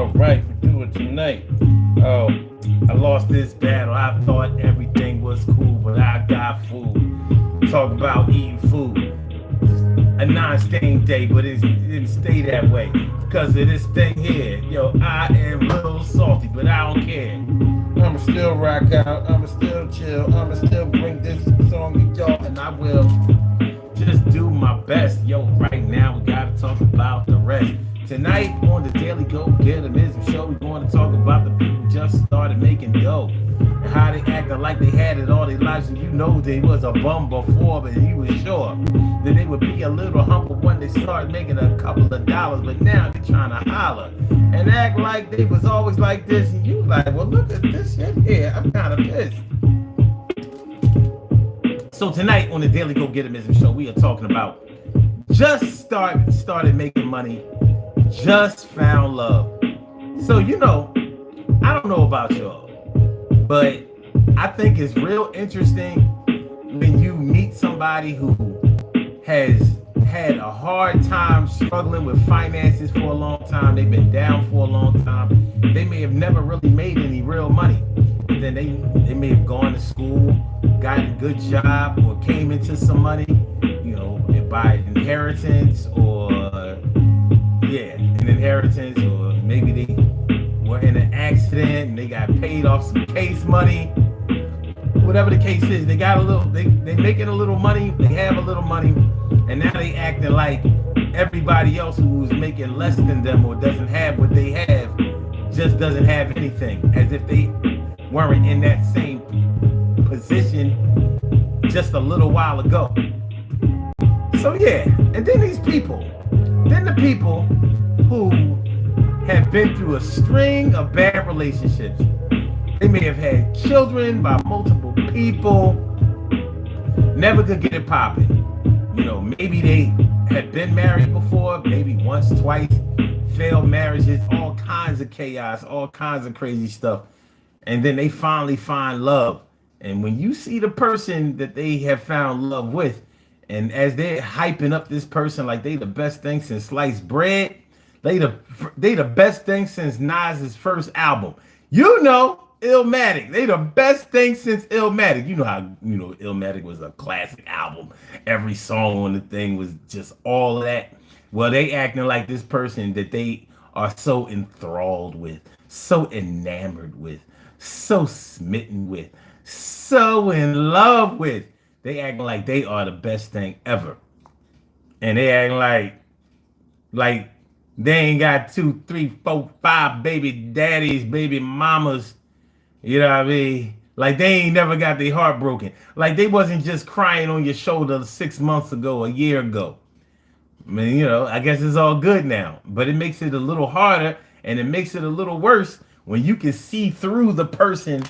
All right, we do it tonight. Oh, I lost this battle. I thought everything was cool, but I got food. Talk about eating food. A non-stain day, but it didn't stay that way because of this thing here. Yo, I am a little salty, but I don't care. I'ma still rock out. I'ma still chill. I'ma still bring this song to y'all, and I will just do my best. Yo, right now we gotta talk about the rest. Tonight on the Daily Go Get 'Emism show, we're going to talk about the people who just started making dough and how they acted like they had it all their lives, and you know they was a bum before, but you was sure that they would be a little humble when they started making a couple of dollars, but now they're trying to holler and act like they was always like this, and you like, well, look at this shit here. I'm kind of pissed. So tonight on the Daily Go Get 'Emism show, we are talking about just started making money, just found love. So, you know, I don't know about y'all, but I think it's real interesting when you meet somebody who has had a hard time struggling with finances for a long time. They've been down for a long time. They may have never really made any real money. But then they may have gone to school, got a good job, or came into some money, you know, by inheritance or an inheritance, or maybe they were in an accident and they got paid off some case money. Whatever the case is, they got a little, they making a little money, they have a little money, and now they acting like everybody else who's making less than them or doesn't have what they have just doesn't have anything, as if they weren't in that same position just a little while ago. So yeah, and then the people who have been through a string of bad relationships. They may have had children by multiple people, never could get it popping. You know, maybe they had been married before, maybe once, twice, failed marriages, all kinds of chaos, all kinds of crazy stuff. And then they finally find love. And when you see the person that they have found love with, and as they're hyping up this person like they the best thing since sliced bread, they the best thing since Nas's first album. You know, Illmatic. They the best thing since Illmatic. You know how, you know, Illmatic was a classic album. Every song on the thing was just all of that. Well, they acting like this person that they are so enthralled with, so enamored with, so smitten with, so in love with. They acting like they are the best thing ever. And they acting like they ain't got 2, 3, 4, 5 baby daddies, baby mamas. You know what I mean? Like they ain't never got their heart broken. Like they wasn't just crying on your shoulder 6 months ago, a year ago. I mean, you know, I guess it's all good now. But it makes it a little harder, and it makes it a little worse when you can see through the person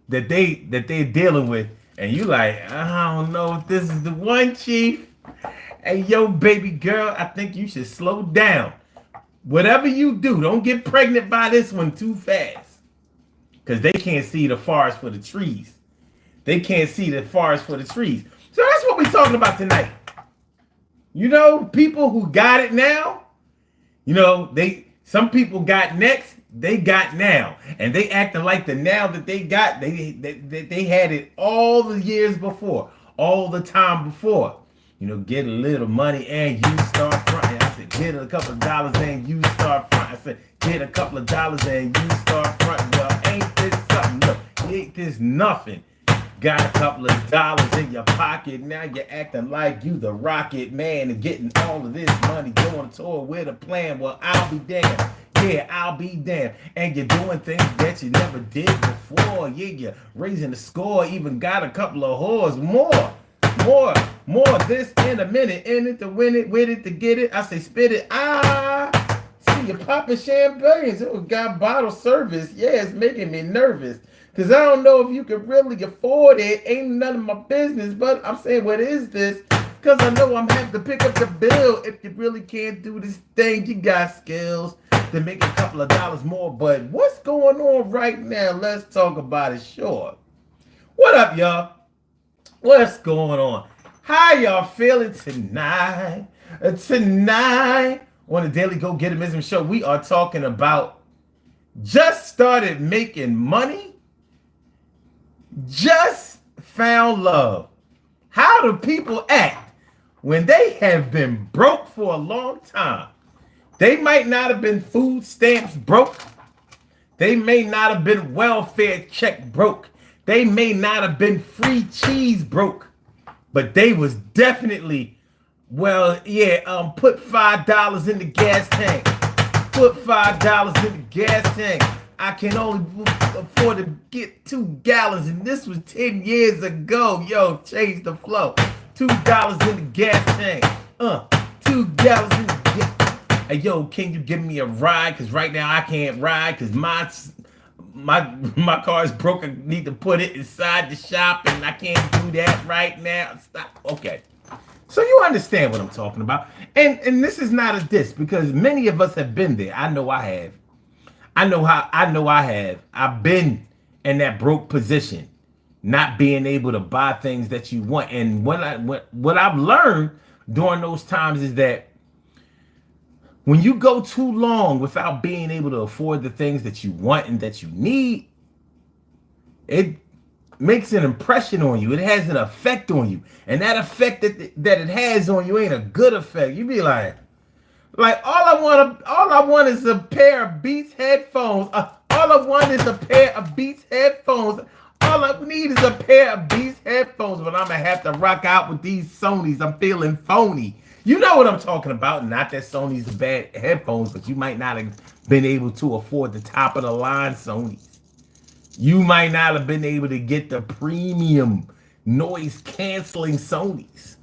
that they're dealing with. And you like, I don't know if this is the one, Chief. Hey, yo, baby girl, I think you should slow down. Whatever you do, don't get pregnant by this one too fast. Because they can't see the forest for the trees. They can't see the forest for the trees. So that's what we're talking about tonight. You know, people who got it now, you know, some people got next, they got now, and they acting like the now that they got, they had it all the years before, all the time before. You know, get a little money and you start fronting. I said, get a couple of dollars and you start fronting. I said, get a couple of dollars and you start fronting. Well, ain't this something? Look, ain't this nothing? Got a couple of dollars in your pocket. Now you're acting like you the rocket man and getting all of this money, going tour with a plan. Well, I'll be damned. Yeah, I'll be damned. And you're doing things that you never did before. Yeah, you're raising the score. Even got a couple of whores. More. This in a minute. In it to win it, with it to get it. I say spit it. See you popping champagnes. Oh, got bottle service. Yeah, it's making me nervous. Because I don't know if you can really afford it. Ain't none of my business. But I'm saying, what is this? Because I know I'm having to pick up the bill. If you really can't do this thing, you got skills to make a couple of dollars more. But what's going on right now? Let's talk about it. Sure. What up, y'all? What's going on? How y'all feeling tonight? Tonight on the Daily Go Get 'Emism show, we are talking about just started making money, just found love. How do people act when they have been broke for a long time? They might not have been food stamps broke. They may not have been welfare check broke. They may not have been free cheese broke. But they was definitely, put $5 in the gas tank. Put $5 in the gas tank. I can only afford to get 2 gallons, and this was 10 years ago. Yo, change the flow. $2 in the gas tank. 2 gallons in the gas. Hey, yo, can you give me a ride? Because right now I can't ride because my car is broke. I need to put it inside the shop, and I can't do that right now. Stop. Okay. So you understand what I'm talking about. And this is not a diss because many of us have been there. I know I have. I have. I've been in that broke position, not being able to buy things that you want. And what I've learned during those times is that when you go too long without being able to afford the things that you want and that you need, it makes an impression on you. It has an effect on you. And that effect that it has on you ain't a good effect. You be like all I want is a pair of Beats headphones. All I want is a pair of Beats headphones. All I need is a pair of Beats headphones, but I'm gonna have to rock out with these Sonys. I'm feeling phony. You know what I'm talking about. Not that Sony's bad headphones, but you might not have been able to afford the top of the line Sonys. You might not have been able to get the premium noise canceling Sonys.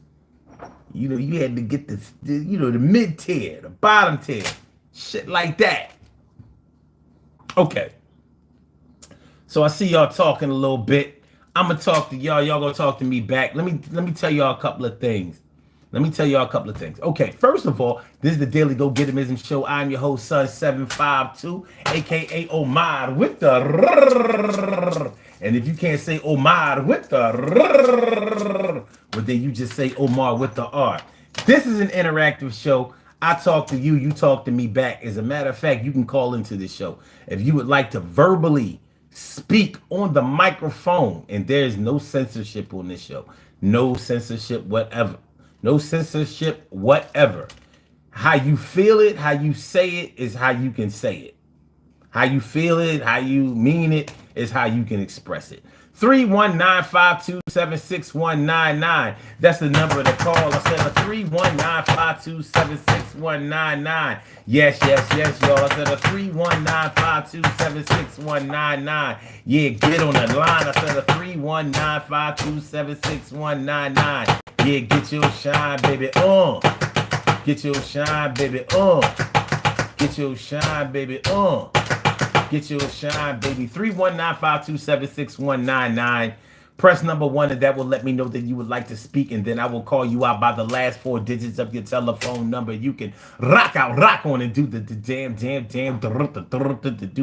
You know, you had to get the mid tier, the bottom tier, shit like that. Okay. So I see y'all talking a little bit. I'm gonna talk to y'all. Y'all gonna talk to me back. Let me tell y'all a couple of things. Okay, first of all, this is the Daily Go Getimism Show. I'm your host, Son752, aka Omar with the rrrr. And if you can't say Omar with the rrrr, well then you just say Omar with the R. This is an interactive show. I talk to you, you talk to me back. As a matter of fact, you can call into this show if you would like to verbally speak on the microphone. And there's no censorship on this show. No censorship whatever. No censorship whatever. How you feel it, how you say it is how you can say it. How you feel it, how you mean it is how you can express it. 319-527-6199. That's the number to call. I said 319-527-6199. Yes, y'all. I said 319-527-6199. Yeah, get on the line. I said 319-527-6199. Yeah, get your shine, baby, on. Get your shine, baby, on. Get your shine, baby, on. Get your shine, baby. 319-527-6199. Press number 1, and that will let me know that you would like to speak, and then I will call you out by the last 4 digits of your telephone number. You can rock on and do the damn, do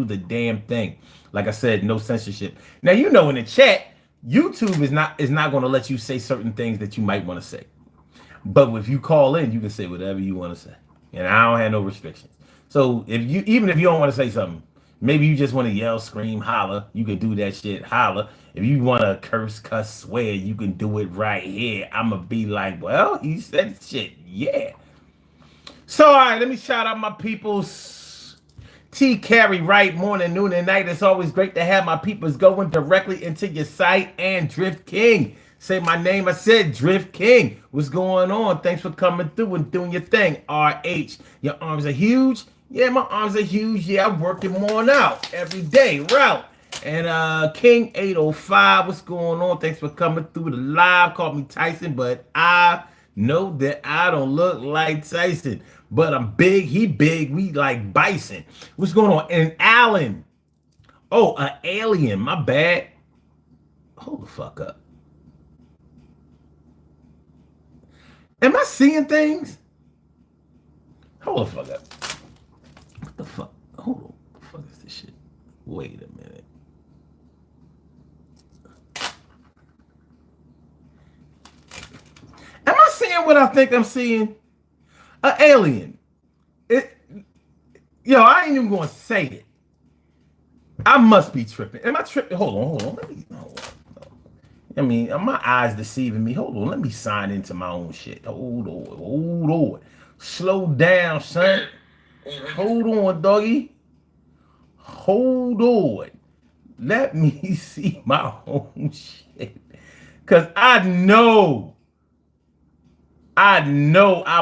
the damn thing. Like I said, no censorship. Now, you know in the chat, YouTube is not going to let you say certain things that you might want to say. But if you call in, you can say whatever you want to say. And I don't have no restrictions. So even if you don't want to say something, maybe you just want to yell, scream, holler, you can do that shit, holler. If you want to curse, cuss, swear, you can do it right here. I'm going to be like, well, he said shit, yeah. So, all right, let me shout out my peoples. T. Carey, right, morning, noon, and night. It's always great to have my peoples going directly into your site. And Drift King, say my name. I said Drift King. What's going on? Thanks for coming through and doing your thing. RH, your arms are huge. Yeah, my arms are huge. Yeah, I'm working more out every day. Route. And King 805, what's going on? Thanks for coming through the live. Called me Tyson, but I know that I don't look like Tyson. But I'm big, he big, we like bison. What's going on? And Alan. Oh, an alien, my bad. Hold the fuck up. Am I seeing things? Hold the fuck up. What the fuck? Hold on. What the fuck is this shit? Wait a minute. Am I seeing what I think I'm seeing? An alien. I ain't even gonna say it. I must be tripping. Am I tripping? Hold on. Hold on. I mean, my eyes deceiving me. Hold on, let me sign into my own shit. Hold on. Slow down, son. Hold on, doggy. Hold on. Let me see my own shit. Cause I know I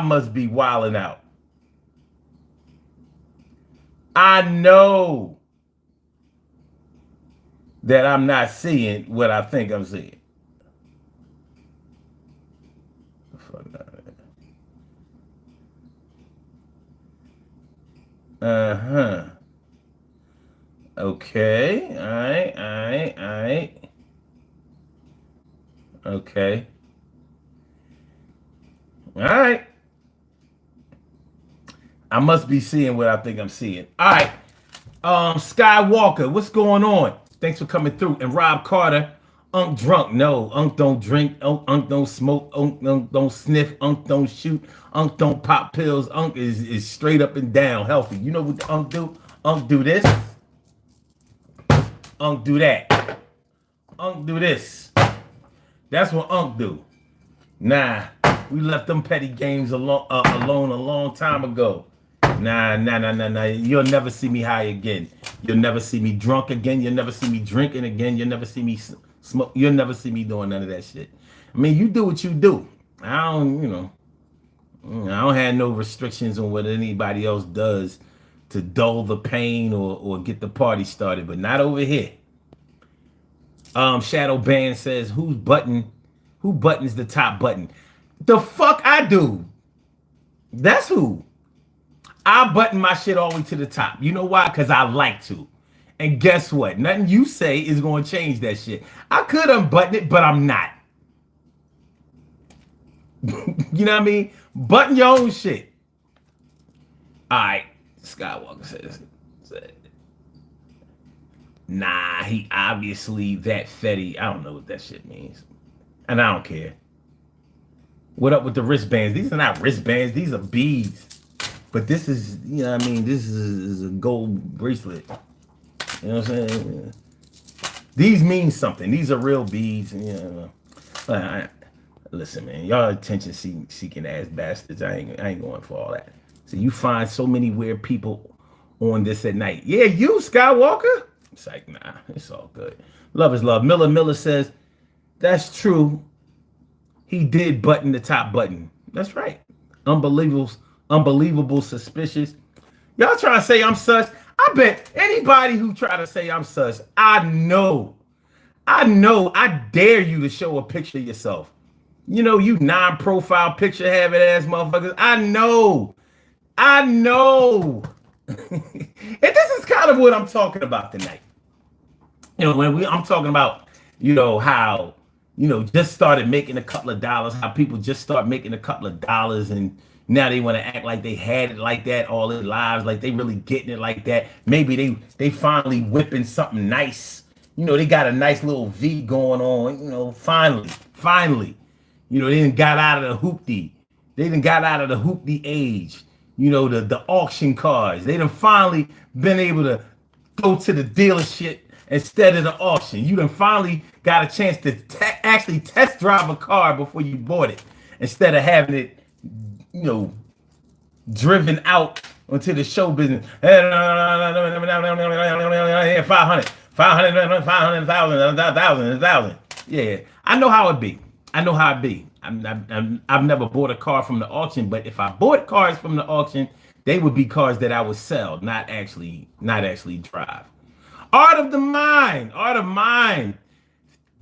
must be wilding out. I know that I'm not seeing what I think I'm seeing. Uh-huh. Okay. All right. Okay. All right. I must be seeing what I think I'm seeing. All right. Skywalker, what's going on? Thanks for coming through. And Rob Carter, Unk drunk. No, Unk don't drink. Unk don't smoke. Unk don't sniff. Unk don't shoot. Unk don't pop pills. Unk is straight up and down healthy. You know what Unk do? Unk do this. Unk do that. Unk do this. That's what Unk do. Nah, we left them petty games alone a long time ago. Nah. You'll never see me high again. You'll never see me drunk again. You'll never see me drinking again. You'll never see me smoke. You'll never see me doing none of that shit. I mean, you do what you do. I don't have no restrictions on what anybody else does to dull the pain or get the party started, but not over here. Shadow Band says, who buttons the top button? The fuck I do. That's who. I button my shit all the way to the top. You know why? Because I like to. And guess what? Nothing you say is going to change that shit. I could unbutton it, but I'm not. You know what I mean? Button your own shit. All right. Skywalker says, nah, he obviously that fetty. I don't know what that shit means. And I don't care. What up with the wristbands? These are not wristbands. These are beads. But this is, you know what I mean? This is a gold bracelet. You know what I'm saying? These mean something. These are real beads. You know. Listen, man. Y'all attention seeking ass bastards. I ain't going for all that. So you find so many weird people on this at night. Yeah, you, Skywalker? It's like, nah, it's all good. Love is love. Miller says, that's true. He did button the top button. That's right. Unbelievable, suspicious. Y'all trying to say I'm sus? I bet anybody who try to say I'm sus, I know. I dare you to show a picture of yourself. You know, you non-profile picture having ass motherfuckers. I know. And this is kind of what I'm talking about tonight. You know, I'm talking about, you know, how, you know, just started making a couple of dollars, how people just start making a couple of dollars and now they want to act like they had it like that all their lives, like they really getting it like that. Maybe they finally whipping something nice. You know, they got a nice little V going on, you know, finally. You know, they done got out of the hoopty. They done got out of the hoopty age. You know, the auction cars. They done finally been able to go to the dealership instead of the auction. You done finally got a chance to actually test drive a car before you bought it instead of having it, you know, driven out onto the show business. 500,000. Yeah, I know how it be. I've never bought a car from the auction, but if I bought cars from the auction, they would be cars that I would sell, not actually drive. Art of Mind.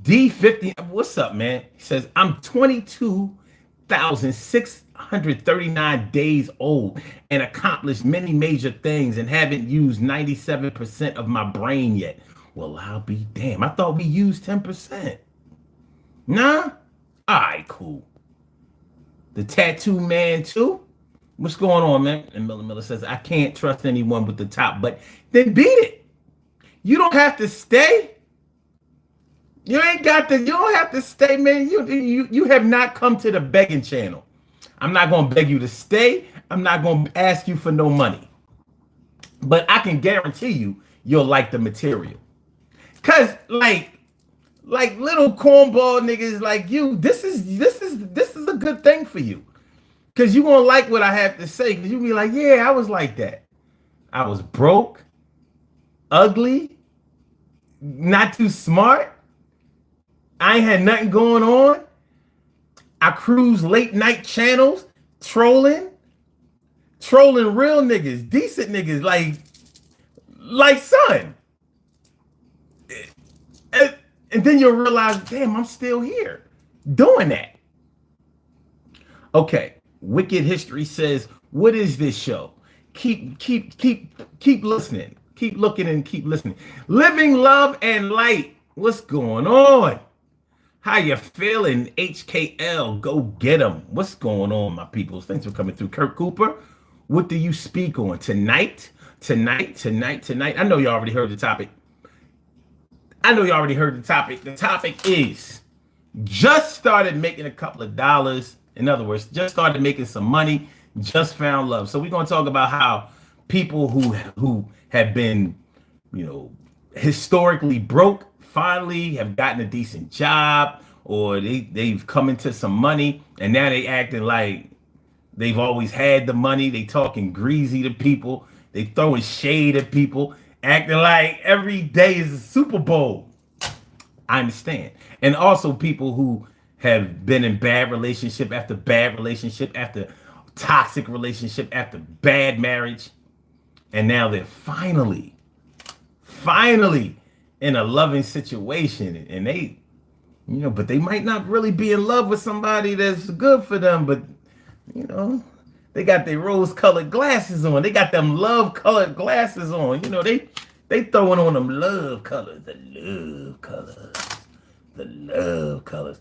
D50. What's up, man? He says, I'm 22,639 days old and accomplished many major things and haven't used 97% of my brain yet. Well, I'll be damned. I thought we used 10%. Nah? All right, cool. The Tattoo Man too? What's going on, man? And Miller says, I can't trust anyone with the top, but then beat it. You don't have to stay. You don't have to stay, man. You have not come to the begging channel. I'm not going to beg you to stay. I'm not going to ask you for no money. But I can guarantee you, you'll like the material. Cause like little cornball niggas like you, this is a good thing for you. Cause you gonna like what I have to say. Cause you be like, yeah, I was like that. I was broke, ugly, not too smart. I ain't had nothing going on. I cruise late night channels, trolling real niggas, decent niggas, like son. And then you'll realize, damn, I'm still here doing that. Okay, Wicked History says, what is this show? Keep listening. Keep looking and keep listening. Living Love and Light. What's going on? How you feeling? HKL, go get them. What's going on, my peoples? Thanks for coming through. Kurt Cooper, what do you speak on tonight? Tonight. I know you already heard the topic. The topic is just started making a couple of dollars. In other words, just started making some money, just found love. So we're going to talk about how people who have been, historically broke finally have gotten a decent job, or they've come into some money and now they acting like they've always had the money. They talking greasy to people. They throwing shade at people, acting like every day is a Super Bowl. I understand. And also people who have been in bad relationship after toxic relationship, after bad marriage. And now they're finally in a loving situation. And they, but they might not really be in love with somebody that's good for them. But, they got their rose-colored glasses on. They got them love-colored glasses on. They throwing on them love colors, the love colors.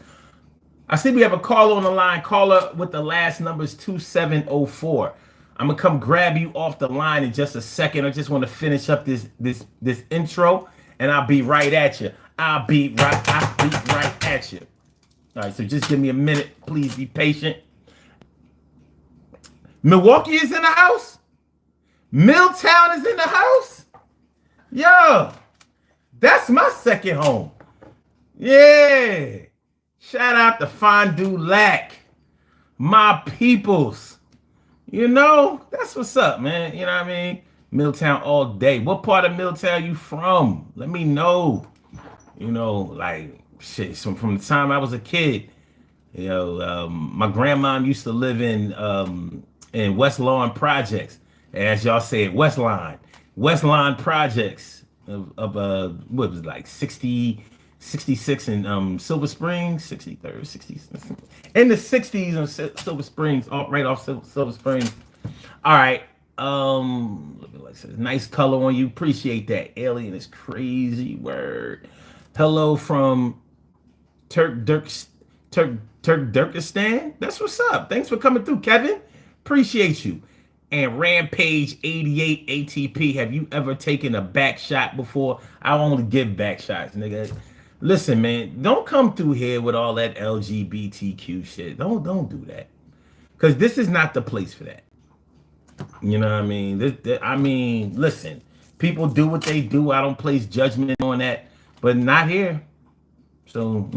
I see we have a caller on the line. Caller with the last numbers 2704. I'm gonna come grab you off the line in just a second. I just want to finish up this intro, and I'll be right at you. I'll be right at you. All right, so just give me a minute. Please be patient. Milwaukee is in the house. Milltown is in the house. Yo, that's my second home. Yeah. Shout out to Fondue Lac. My peoples. That's what's up, man. You know what I mean? Milltown all day. What part of Milltown you from? Let me know. Shit. So from the time I was a kid, my grandma used to live in West Lawn Projects. As y'all say it, West Line Projects of what was it, like 66 in Silver Springs, 63rd, 60s, in the 60s in Silver Springs, right off Silver Springs. All right, looking like nice color on you. Appreciate that. Alien is crazy. Word. Hello from Turkmenistan. That's what's up. Thanks for coming through, Kevin. Appreciate you. And Rampage 88 ATP. Have you ever taken a back shot before? I only give back shots, nigga. Listen, man, don't come through here with all that LGBTQ shit. Don't do that. Because this is not the place for that. You know what I mean? Listen, people do what they do. I don't place judgment on that, but not here. So,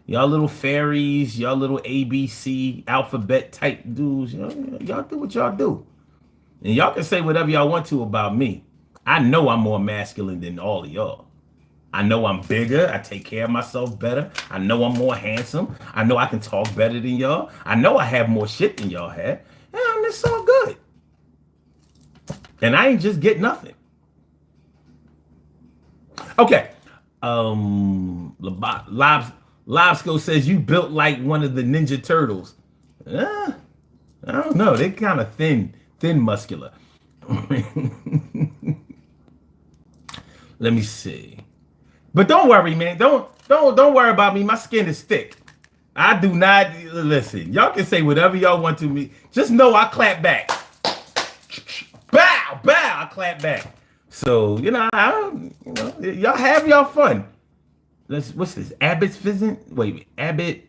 y'all little fairies, y'all little ABC alphabet type dudes, y'all do what y'all do. And y'all can say whatever y'all want to about me. I know I'm more masculine than all of y'all. I know I'm bigger. I take care of myself better. I know I'm more handsome. I know I can talk better than y'all. I know I have more shit than y'all have. And it's all good. And I ain't just get nothing. Okay. Lobsco says you built like one of the Ninja Turtles. I don't know. They're kind of thin muscular. Let me see. But don't worry, man. Don't worry about me. My skin is thick. I do not listen. Y'all can say whatever y'all want to me. Just know I clap back. Bow, I clap back. So y'all have y'all fun. What's this? Abbott's Fin? Wait, Abbott's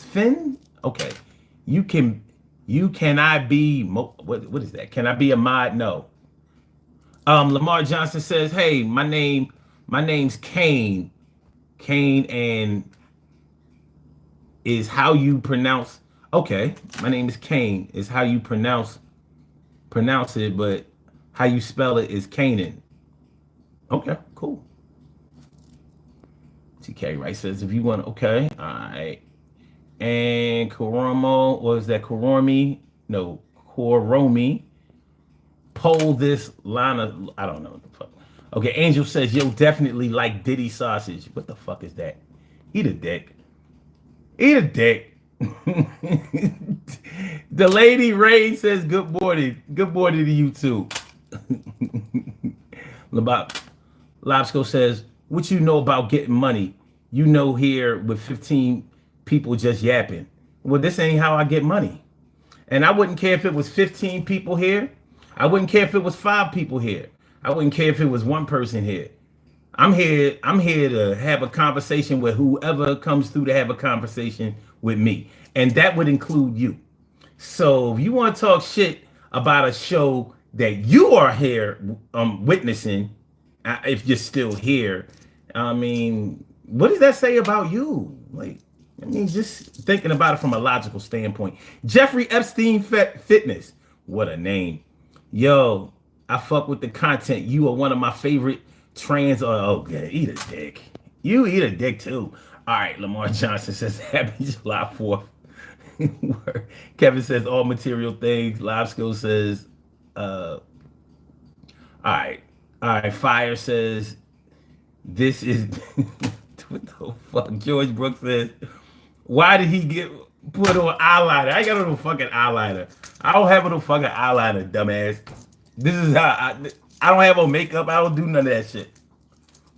Fin? Okay. Can I be what is that? Can I be a mod? No. Lamar Johnson says, "Hey, my name's Kane. Kane and is how you pronounce. Okay, my name is Kane. Is how you pronounce it, but how you spell it is Canaan. Okay, cool. TK Wright says, if you want, okay, all right. And Koromo, or is that Koromi? No, Koromi. Poll this line of, I don't know what the fuck. Okay, Angel says, yo, definitely like Diddy sausage. What the fuck is that? Eat a dick. Eat a dick. The lady Ray says, good morning. Good morning to you too. Lobsco says, what you know about getting money? You know here with 15 people just yapping. Well, this ain't how I get money. And I wouldn't care if it was 15 people here. I wouldn't care if it was 5 people here. I wouldn't care if it was 1 person here. I'm here to have a conversation with whoever comes through to have a conversation with me. And that would include you. So if you want to talk shit about a show that you are here witnessing, if you're still here, I mean, what does that say about you? Like, I mean, just thinking about it from a logical standpoint. Jeffrey Epstein Fitness, what a name. Yo, I fuck with the content. You are one of my favorite trans. Oh, okay, eat a dick. You eat a dick too. All right, Lamar Johnson says happy July 4th. Kevin says all material things. Live Skill says, all right. All right. Fire says, this is, what the fuck? George Brooks says, why did he get put on eyeliner? I ain't got no fucking eyeliner. I don't have no fucking eyeliner, dumbass. This is how I don't have no makeup. I don't do none of that shit.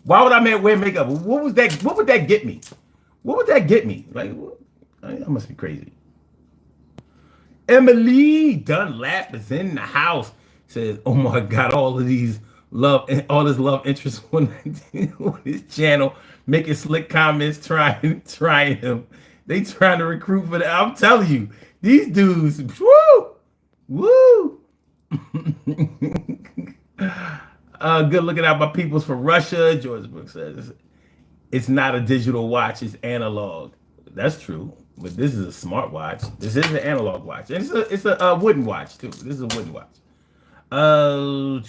Why would I wear makeup? What was that? What would that get me? What would that get me? Like, I must be crazy. Emily Dunlap is in the house. Says, "Oh my God, all this love interest on his channel, making slick comments, trying him. They trying to recruit for that. I'm telling you, these dudes, woo." Good looking out my peoples for Russia. George Brooks says, it's not a digital watch, it's analog. That's true. But this is a smart watch. This is an analog watch. And it's a wooden watch, too. This is a wooden watch. I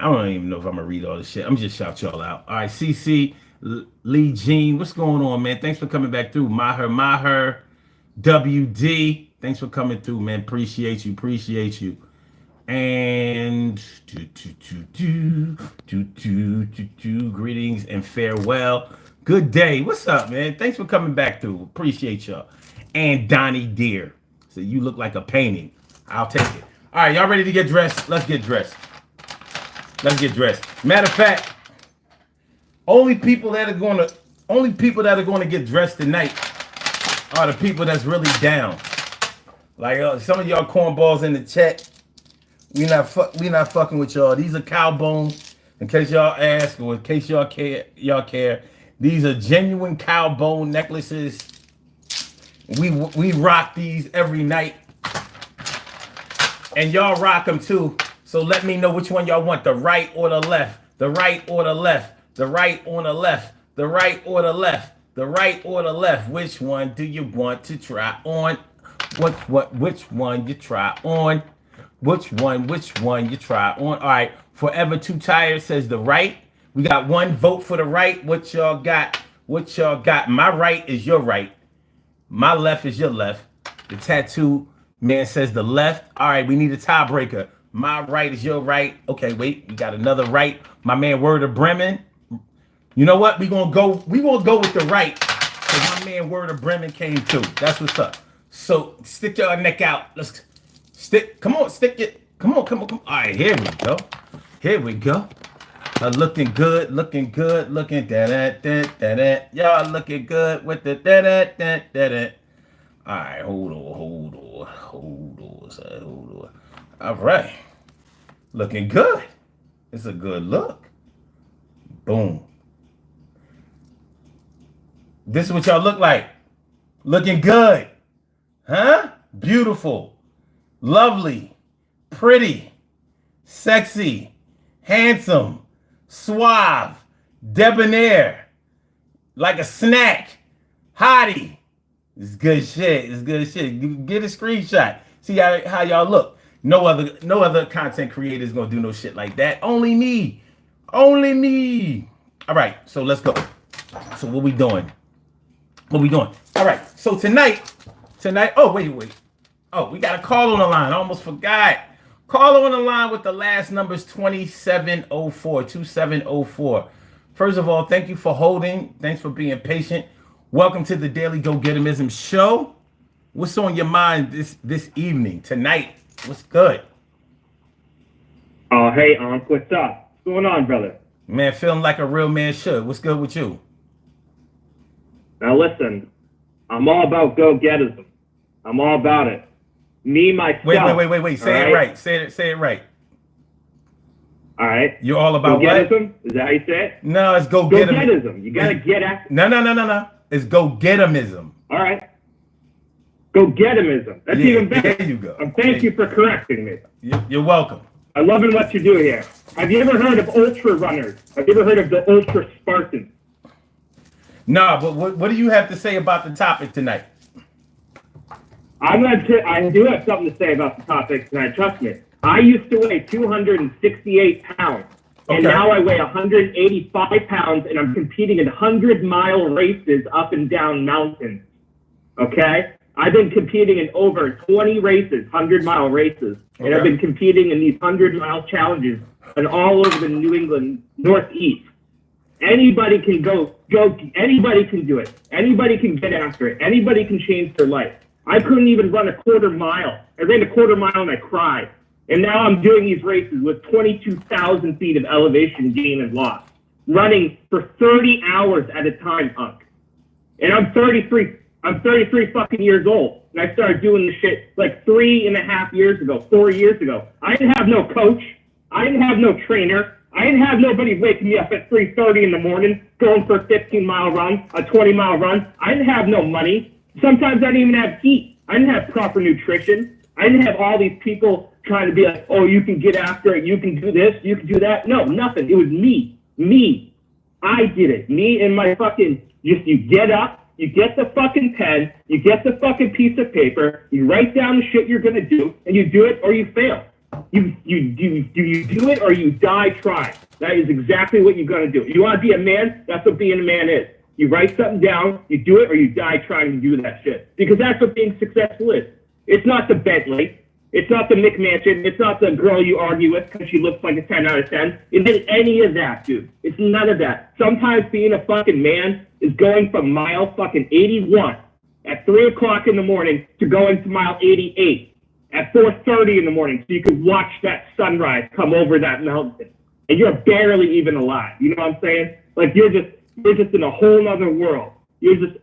don't even know if I'm gonna read all this shit. I'm just shout y'all out. All right, CC Lee Jean, what's going on, man? Thanks for coming back through. Maher WD. Thanks for coming through, man. Appreciate you. And greetings and farewell. Good day. What's up, man? Thanks for coming back through. Appreciate y'all. And Donnie Deer. So you look like a painting. I'll take it. All right, y'all ready to get dressed? Let's get dressed. Matter of fact, only people that are gonna get dressed tonight are the people that's really down. Like some of y'all cornballs in the chat, we not fucking with y'all. These are cow bones. In case y'all ask, or in case y'all care, these are genuine cow bone necklaces. We rock these every night, and y'all rock them too. So let me know which one y'all want, the right or the left, the right or the left, the right or the left, the right or the left, the right or the left. Which one do you want to try on? Which one you try on? Which one you try on? All right, Forever Too Tired says the right. We got 1 vote for the right. What y'all got? My right is your right. My left is your left. The tattoo man says the left. All right, we need a tiebreaker. My right is your right. Okay, wait, we got another right. My man Word of Bremen. You know what? We gonna go with the right. Cause my man Word of Bremen came through. That's what's up. So stick your neck out. Let's stick. Come on, stick it. Come on. All right, here we go. Looking good. Looking da-da. Y'all looking good with the da-da. All right, hold on. All right, looking good. It's a good look. Boom. This is what y'all look like. Looking good. Huh? Beautiful. Lovely. Pretty. Sexy. Handsome. Suave. Debonair. Like a snack. Hottie. It's good shit. It's good shit. Get a screenshot. See how y'all look. No other content creator is gonna do no shit like that. Only me. Only me. All right, so let's go. So what we doing? All right, so tonight. Oh, wait. Oh, we got a call on the line. I almost forgot. Caller on the line with the last numbers 2704. First of all, thank you for holding. Thanks for being patient. Welcome to the Daily Go-Getimism Show. What's on your mind this evening, tonight? What's good? Oh, hey, Unc, what's up? What's going on, brother? Man, feeling like a real man should. What's good with you? Now listen, I'm all about go-getism. I'm all about it. Me, myself. Wait. Say it right. Say it right. All right. You're all about go-getism? what? Is that how you say it? No, it's go-getism. Go-getism. You gotta get at. No. It's go-getimism. All right. Go-getimism. That's even better. There you go. Thank you for correcting me. You're welcome. I'm loving what you do here. Have you ever heard of ultra runners? Have you ever heard of the ultra Spartan? No, but what do you have to say about the topic tonight? I do have something to say about the topic tonight. Trust me. I used to weigh 268 pounds, and now I weigh 185 pounds, and I'm competing in 100-mile races up and down mountains. Okay? I've been competing in over 20 races, 100-mile races, and I've been competing in these 100-mile challenges and all over the New England Northeast. Anybody can go. Anybody can do it. Anybody can get after it. Anybody can change their life. I couldn't even run a quarter mile. I ran a quarter mile and I cried. And now I'm doing these races with 22,000 feet of elevation gain and loss, running for 30 hours at a time, Unc. And I'm 33 fucking years old. And I started doing this shit like 3.5 years ago, 4 years ago. I didn't have no coach. I didn't have no trainer. I didn't have nobody waking me up at 3:30 in the morning, going for a 15-mile run, a 20-mile run. I didn't have no money. Sometimes I didn't even have heat. I didn't have proper nutrition. I didn't have all these people trying to be like, oh, you can get after it. You can do this. You can do that. No, nothing. It was me. I did it. Me and my fucking, you get up, you get the fucking pen, you get the fucking piece of paper, you write down the shit you're going to do, and you do it or you fail. You do it or you die trying. That is exactly what you're going to do. You want to be a man? That's what being a man is. You write something down, you do it, or you die trying to do that shit. Because that's what being successful is. It's not the Bentley. It's not the McMansion. It's not the girl you argue with because she looks like a 10 out of 10. It isn't any of that, dude. It's none of that. Sometimes being a fucking man is going from mile fucking 81 at 3 o'clock in the morning to going to mile 88 at 4:30 in the morning so you can watch that sunrise come over that mountain. And you're barely even alive. You know what I'm saying? Like you're just in a whole other world.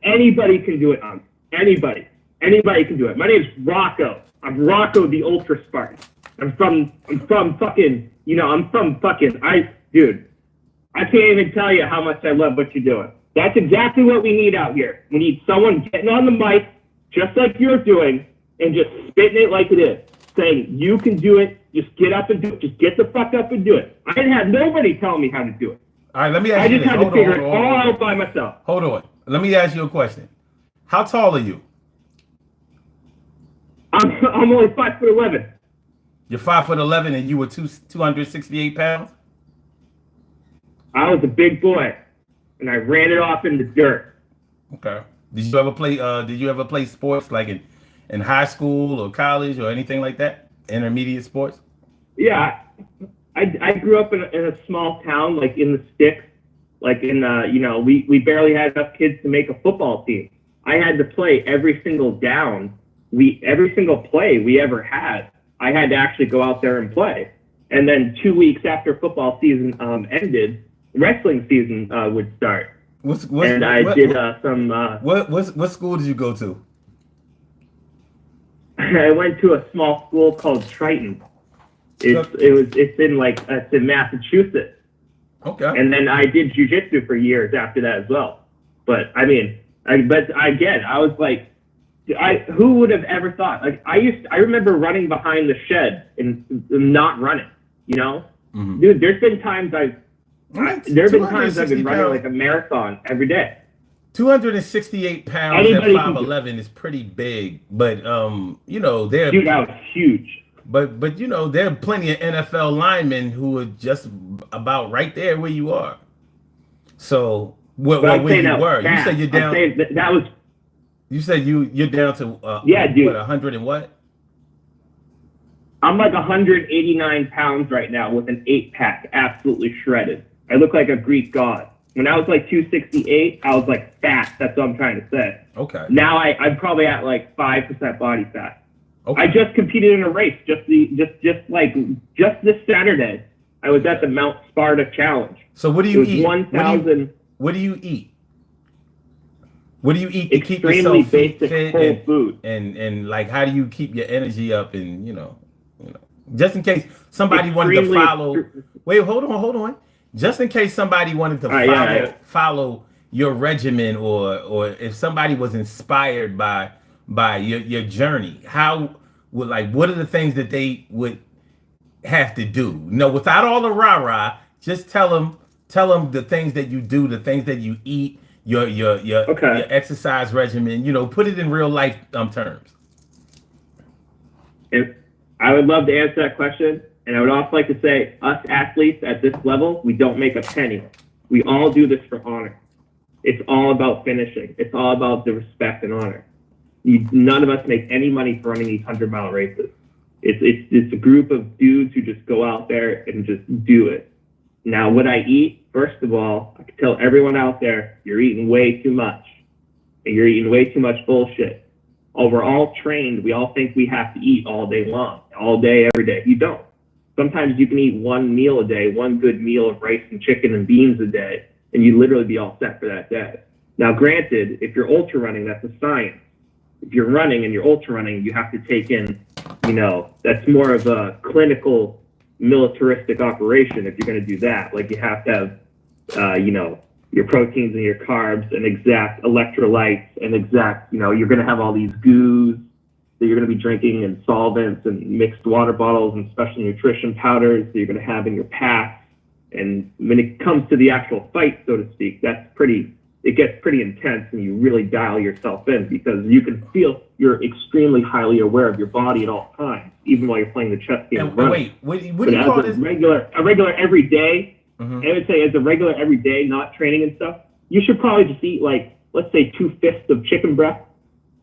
Anybody can do it, anybody can do it. My name's Rocco. I'm Rocco the Ultra Spartan. I'm from fucking, dude, I can't even tell you how much I love what you're doing. That's exactly what we need out here. We need someone getting on the mic, just like you're doing, and just spitting it like it is. Saying, you can do it, just get up and do it. Just get the fuck up and do it. I didn't have nobody telling me how to do it. All right, let me ask you this. I just had to figure it all out by myself. Hold on. Let me ask you a question. How tall are you? I'm only 5'11". You're 5'11" and you were 268 pounds? I was a big boy, and I ran it off in the dirt. Okay. Did you ever play sports like in high school or college or anything like that? Intermediate sports? Yeah, I grew up in a small town, like in the sticks, like in we barely had enough kids to make a football team. I had to play every single down. Every single play we ever had, I had to actually go out there and play. And then 2 weeks after football season ended, wrestling season would start. What school did you go to? I went to a small school called Triton. It's in Massachusetts. Okay. And then I did jiu-jitsu for years after that as well. But I mean, But again, I was like, who would have ever thought? Like I remember running behind the shed and not running. You know, dude. There's been times I've been running like a marathon every day. 268 pounds at 5'11" is pretty big, but you know, they're dude, that was huge. But you know, there are plenty of NFL linemen who are just about right there where you are. So where you were, you said you're down. That was. You said you're down to dude. What, 100 and what? I'm like 189 pounds right now with an 8-pack, absolutely shredded. I look like a Greek god. When I was like 268, I was like fat. That's what I'm trying to say. Okay. Now I'm probably at like 5% body fat. Okay. I just competed in a race just this Saturday. I was at the Mount Sparta Challenge. So what do you eat? 1,000. What do you eat? What do you eat to keep extremely yourself basic fit whole food? And like, how do you keep your energy up? And you know, just in case somebody wanted to follow. Wait, hold on. Just in case somebody wanted to follow your regimen, or if somebody was inspired by your journey, what are the things that they would have to do? No, without all the rah-rah, just tell them the things that you do, the things that you eat, your exercise regimen. You know, put it in real life terms. I would love to answer that question. And I would also like to say, us athletes at this level, we don't make a penny. We all do this for honor. It's all about finishing. It's all about the respect and honor. None of us make any money for running these 100-mile races. It's a group of dudes who just go out there and just do it. Now, what I eat, first of all, I can tell everyone out there, you're eating way too much. And you're eating way too much bullshit. We're all trained. We all think we have to eat all day long, all day, every day. You don't. Sometimes you can eat one meal a day, one good meal of rice and chicken and beans a day, and you literally be all set for that day. Now, granted, if you're ultra running, that's a science. If you're running and you're ultra running, you have to take in, that's more of a clinical militaristic operation if you're going to do that. Like you have to have, your proteins and your carbs and exact electrolytes and exact, you're going to have all these goos that you're going to be drinking and solvents and mixed water bottles and special nutrition powders that you're going to have in your packs. And when it comes to the actual fight, so to speak, it gets pretty intense, and you really dial yourself in because you can feel you're extremely highly aware of your body at all times, even while you're playing the chess game. And wait, what do you call this? A regular everyday, mm-hmm. I would say as a regular everyday, not training and stuff, you should probably just eat let's say 2 fists of chicken breast,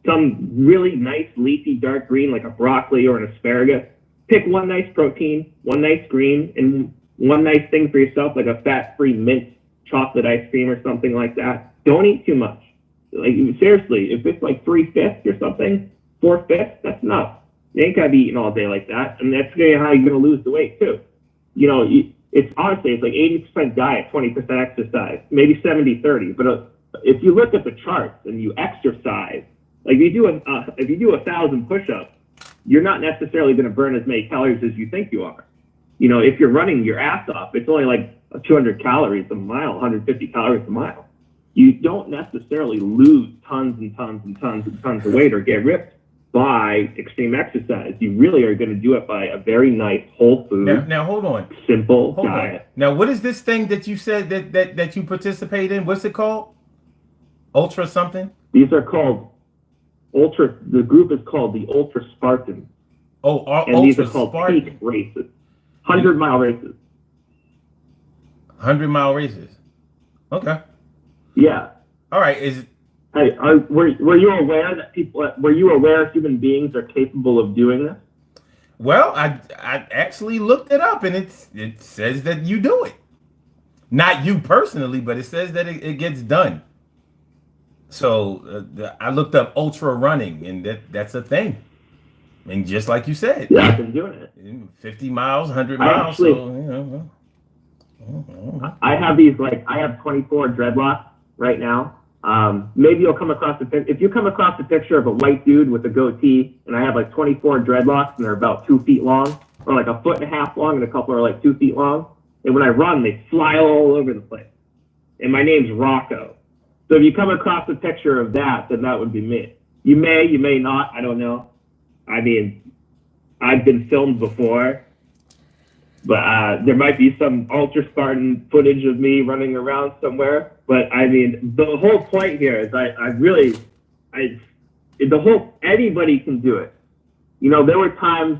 some really nice leafy dark green like a broccoli or an asparagus. Pick one nice protein, one nice green, and one nice thing for yourself, like a fat-free mint chocolate ice cream or something like that. Don't eat too much. Like seriously, if it's like 3/5 or something, 4/5, that's enough. You ain't gotta be eating all day like that, and that's how you're gonna lose the weight too. It's honestly it's like 80% diet, 20% exercise, maybe 70-30. But if you look at the charts and you exercise, like if you do 1,000 push-ups, you're not necessarily going to burn as many calories as you think you are. If you're running your ass off, it's only like 200 calories a mile, 150 calories a mile. You don't necessarily lose tons and tons and tons and tons of weight or get ripped by extreme exercise. You really are going to do it by a very nice whole food. Now hold on. Simple diet. Now, what is this thing that you said that you participate in? What's it called? Ultra something? These are called Ultra. The group is called the Ultra Spartan. Oh, and Ultra these are called Spartan. peak races, 100-mile races. 100-mile races. Okay. Yeah. All right. Were you aware that were you aware human beings are capable of doing this? Well, I actually looked it up, and it says that you do it. Not you personally, but it says that it gets done. So I looked up ultra running, and that's a thing. And just like you said, yeah, I've been doing it. 50 miles, 100 miles. Actually, I have these I have 24 dreadlocks right now. Maybe you'll come across if you come across a picture of a white dude with a goatee, and I have 24 dreadlocks, and they're about 2 feet long, or 1.5 feet long, and a couple are 2 feet long. And when I run, they fly all over the place. And my name's Rocco. So if you come across a picture of that, then that would be me. You may not. I don't know. I mean, I've been filmed before, but there might be some ultra Spartan footage of me running around somewhere. But I mean, the whole point here is anybody can do it. You know, there were times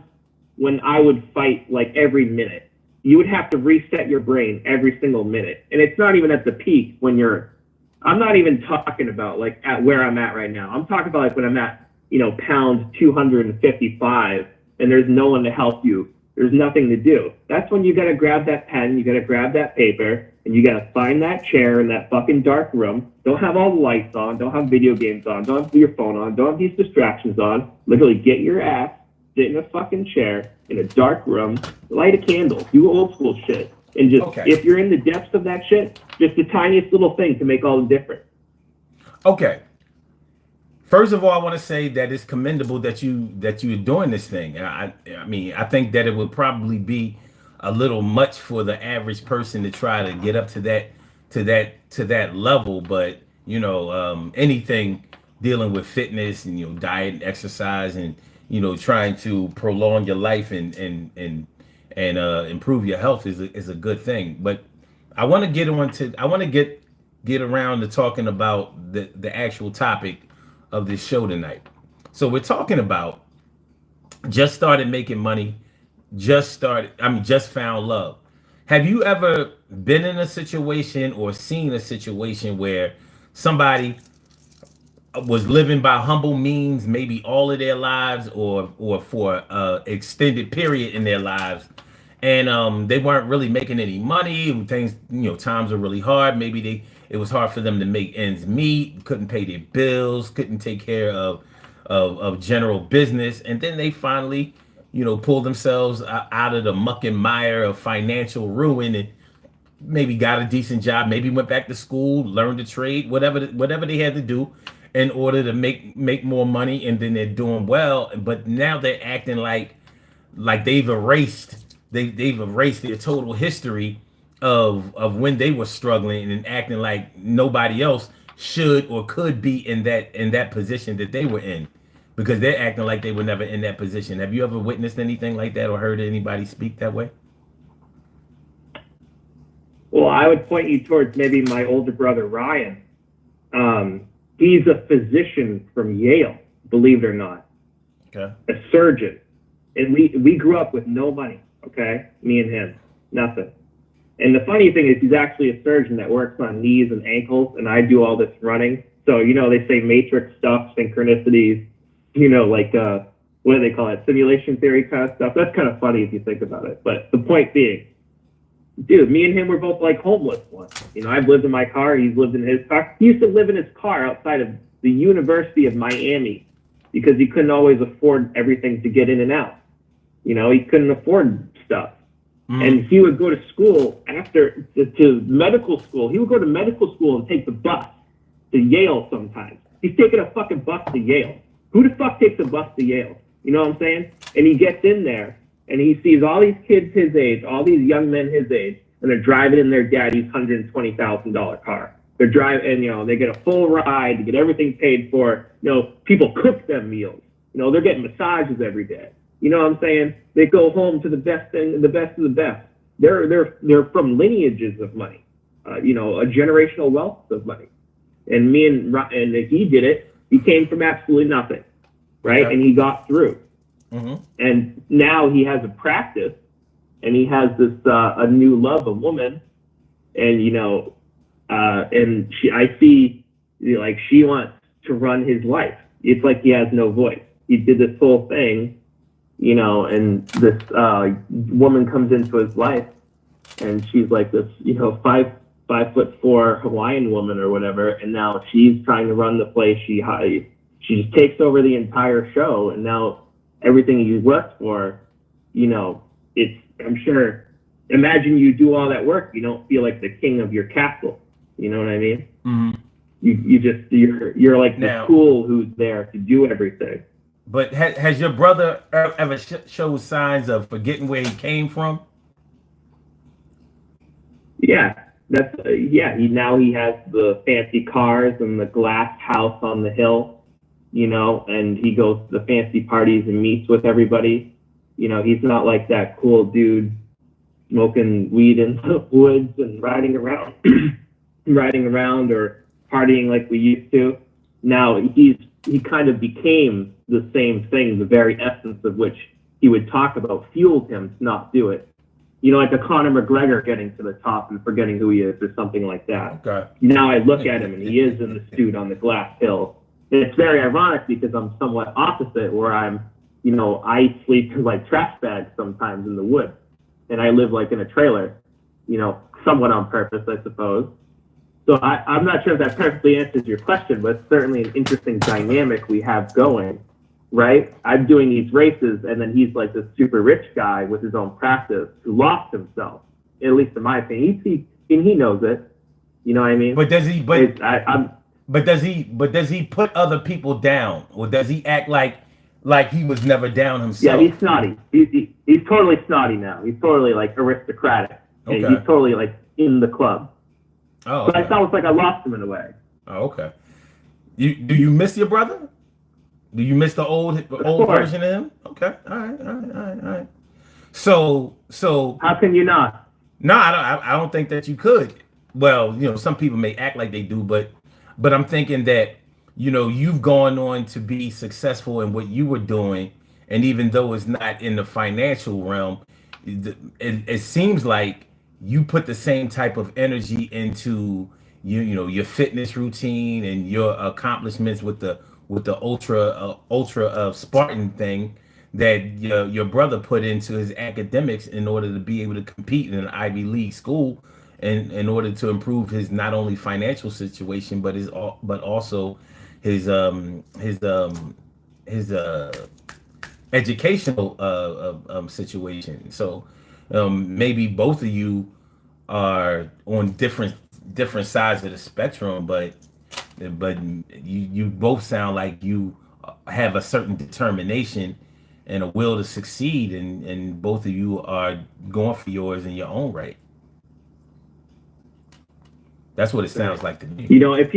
when I would fight like every minute. You would have to reset your brain every single minute. And it's not even at the peak when I'm not even talking about like at where I'm at right now. I'm talking about like when I'm at, you know, pound 255 and there's no one to help you. There's nothing to do. That's when you got to grab that pen, you got to grab that paper, and you got to find that chair in that fucking dark room. Don't have all the lights on, don't have video games on, don't have your phone on, don't have these distractions on. Literally get your ass, sit in a fucking chair in a dark room, light a candle, do old school shit. And just, if you're in the depths of that shit, just the tiniest little thing can make all the difference. Okay. First of all, I want to say that it's commendable that you're doing this thing. I mean, I think that it would probably be a little much for the average person to try to get up to that level. But you know, anything dealing with fitness and, you know, diet and exercise and, you know, trying to prolong your life and improve your health is a good thing. But I want to get around to talking about the actual topic of this show tonight. So we're talking about just started making money, just found love. Have you ever been in a situation or seen a situation where somebody was living by humble means, maybe all of their lives or for an extended period in their lives, and they weren't really making any money, things, you know, times were really hard, maybe it was hard for them to make ends meet, couldn't pay their bills, couldn't take care of general business, and then they finally, you know, pulled themselves out of the muck and mire of financial ruin and maybe got a decent job, maybe went back to school, learned a trade, whatever they had to do in order to make more money, and then they're doing well. But now they're acting like they've erased their total history of when they were struggling, and acting like nobody else should or could be in that position that they were in, because they're acting like they were never in that position. Have you ever witnessed anything like that or heard anybody speak that way? Well, I would point you towards maybe my older brother, Ryan. He's a physician from Yale, believe it or not. Okay. A surgeon. And we grew up with no money, okay? Me and him, nothing. And the funny thing is he's actually a surgeon that works on knees and ankles, and I do all this running. So, you know, they say matrix stuff, synchronicities, you know, like, what do they call it? Simulation theory kind of stuff. That's kind of funny if you think about it. But the point being, dude, me and him were both like homeless once. You know, I've lived in my car, he's lived in his car. He used to live in his car outside of the University of Miami because he couldn't always afford everything to get in and out. You know, he couldn't afford stuff. And he would go to school to medical school. He would go to medical school and take the bus to Yale sometimes. He's taking a fucking bus to Yale. Who the fuck takes a bus to Yale? You know what I'm saying? And he gets in there and he sees all these kids his age, all these young men his age, and they're driving in their daddy's $120,000 car. They're driving, and, you know, they get a full ride, they get everything paid for. You know, people cook them meals. You know, they're getting massages every day. You know what I'm saying? They go home to the best thing, the best of the best. They're from lineages of money, you know, a generational wealth of money. And he did it. He came from absolutely nothing, right? Okay. And he got through. Mm-hmm. And now he has a practice, and he has this a new love, a woman, and, you know, and I see, you know, like, she wants to run his life. It's like he has no voice. He did this whole thing. You know, and this woman comes into his life, and she's like this, you know, 5'4" Hawaiian woman or whatever, and now she's trying to run the place. She just takes over the entire show, and now everything he worked for, you know, I'm sure. Imagine you do all that work, you don't feel like the king of your castle. You know what I mean? Mm-hmm. You're like the tool who's there to do everything. But has your brother ever showed signs of forgetting where he came from? Yeah, That's yeah. He has the fancy cars and the glass house on the hill, and he goes to the fancy parties and meets with everybody. He's not like that cool dude smoking weed in the woods and riding around, or partying like we used to. Now he kind of became the same thing, the very essence of which he would talk about fueled him to not do it. Like a Conor McGregor getting to the top and forgetting who he is or something like that. Okay. Now I look at him and he is in the suit on the glass hill. And it's very ironic because I'm somewhat opposite, where I sleep in like trash bags sometimes in the woods. And I live like in a trailer, somewhat on purpose, I suppose. So I'm not sure if that perfectly answers your question, but it's certainly an interesting dynamic we have going, right? I'm doing these races, and then he's like this super rich guy with his own practice who lost himself, at least in my opinion. He knows it. You know what I mean? But does he? But does he put other people down, or does he act like he was never down himself? Yeah, he's snotty. He's totally snotty now. He's totally like aristocratic. Okay. He's totally like in the club. Oh, okay. But it's almost like I lost him in a way. Oh, okay. Do you miss your brother? Do you miss the old version of him? Okay. All right. So how can you not? No, I don't think that you could. Well, some people may act like they do, but I'm thinking that you've gone on to be successful in what you were doing, and even though it's not in the financial realm, it seems like you put the same type of energy into your fitness routine and your accomplishments with the ultra Spartan thing that your brother put into his academics in order to be able to compete in an Ivy League school, and in order to improve his not only financial situation but also his educational situation. So maybe both of you are on different sides of the spectrum, but you both sound like you have a certain determination and a will to succeed, and both of you are going for yours in your own right. That's what it sounds like to me. If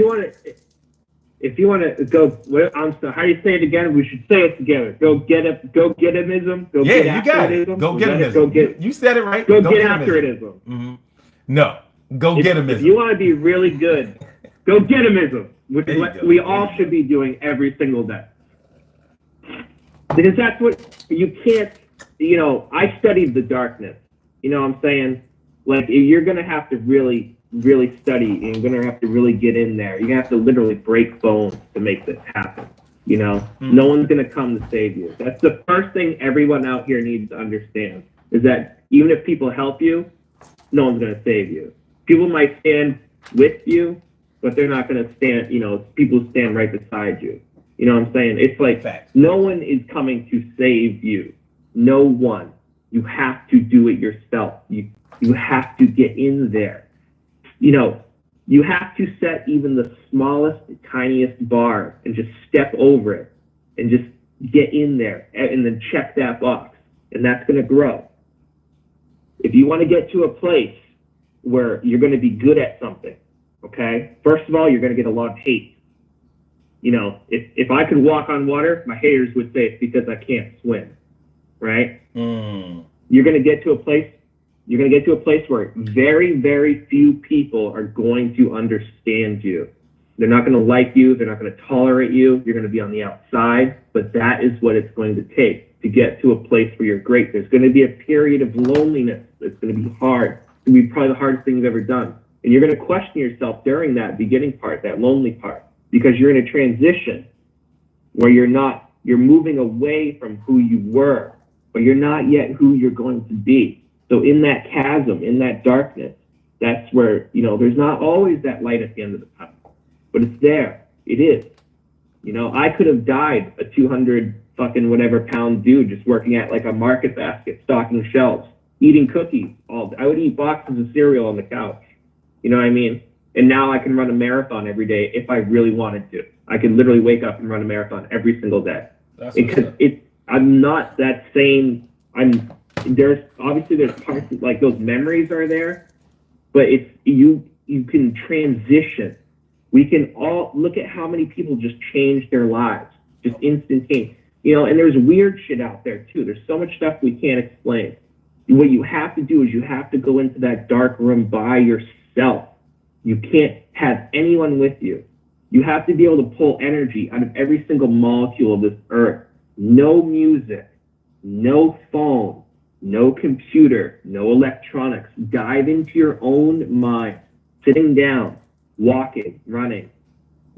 you want to go, I'm sorry, how do you say it again? We should say it together. Go get himiism. Go get it. Go get himiism. You said it right. Go get after itism. Mm-hmm. No, go get himiism. If you want to be really good, go get himiism, which is what we all should be doing every single day. Because that's what you can't. I studied the darkness. You know what I'm saying? Like, you're gonna have to really study, and you're going to have to really get in there. You're going to have to literally break bones to make this happen. No one's going to come to save you. That's the first thing everyone out here needs to understand, is that even if people help you, no one's going to save you. People might stand with you, but they're not going to stand, people stand right beside you. You know what I'm saying? It's like, no one is coming to save you. No one. You have to do it yourself. You have to get in there. You have to set even the smallest, tiniest bar and just step over it and just get in there and then check that box. And that's going to grow. If you want to get to a place where you're going to be good at something, okay, first of all, you're going to get a lot of hate. If I could walk on water, my haters would say it's because I can't swim, right? You're going to get to a place where very, very few people are going to understand you. They're not going to like you. They're not going to tolerate you. You're going to be on the outside, but that is what it's going to take to get to a place where you're great. There's going to be a period of loneliness. It's going to be hard. It's going to be probably the hardest thing you've ever done. And you're going to question yourself during that beginning part, that lonely part, because you're in a transition where you're moving away from who you were, but you're not yet who you're going to be. So in that chasm, in that darkness, that's where, there's not always that light at the end of the tunnel, but it's there. It is. I could have died a 200 fucking whatever pound dude just working at like a market basket, stocking shelves, eating cookies all day. I would eat boxes of cereal on the couch. You know what I mean? And now I can run a marathon every day if I really wanted to. I can literally wake up and run a marathon every single day. Because I'm not that same. There's parts like those memories are there, but it's you can transition. We can all look at how many people just changed their lives, just instantaneous. And there's weird shit out there too. There's so much stuff we can't explain. What you have to do is you have to go into that dark room by yourself. You can't have anyone with you. You have to be able to pull energy out of every single molecule of this earth. No music, no phone, no computer, no electronics. Dive into your own mind, sitting down, walking, running,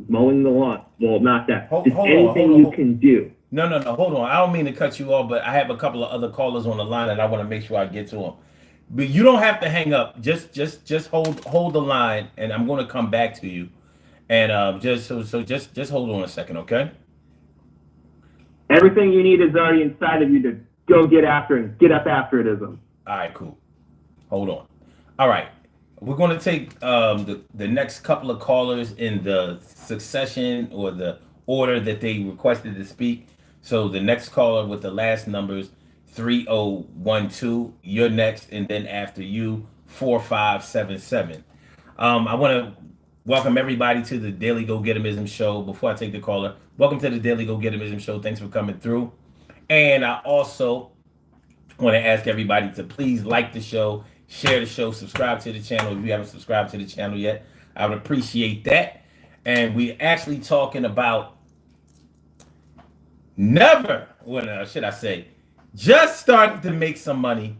mowing the lawn. Well, not that. Just anything you can do. No, hold on. I don't mean to cut you off, but I have a couple of other callers on the line and I want to make sure I get to them. But you don't have to hang up. Just hold the line, and I'm going to come back to you. And just hold on a second, okay? Everything you need is already inside of you to go get after and get up after it. All right, cool. Hold on. All right. We're going to take the next couple of callers in the succession or the order that they requested to speak. So the next caller with the last numbers 3012, you're next, and then after you 4577. I want to welcome everybody to the Daily Go Getimism Show. Before I take the caller, welcome to the Daily Go Getimism Show. Thanks for coming through. And I also want to ask everybody to please like the show, share the show, subscribe to the channel if you haven't subscribed to the channel yet. I would appreciate that. And we're actually talking about just started to make some money,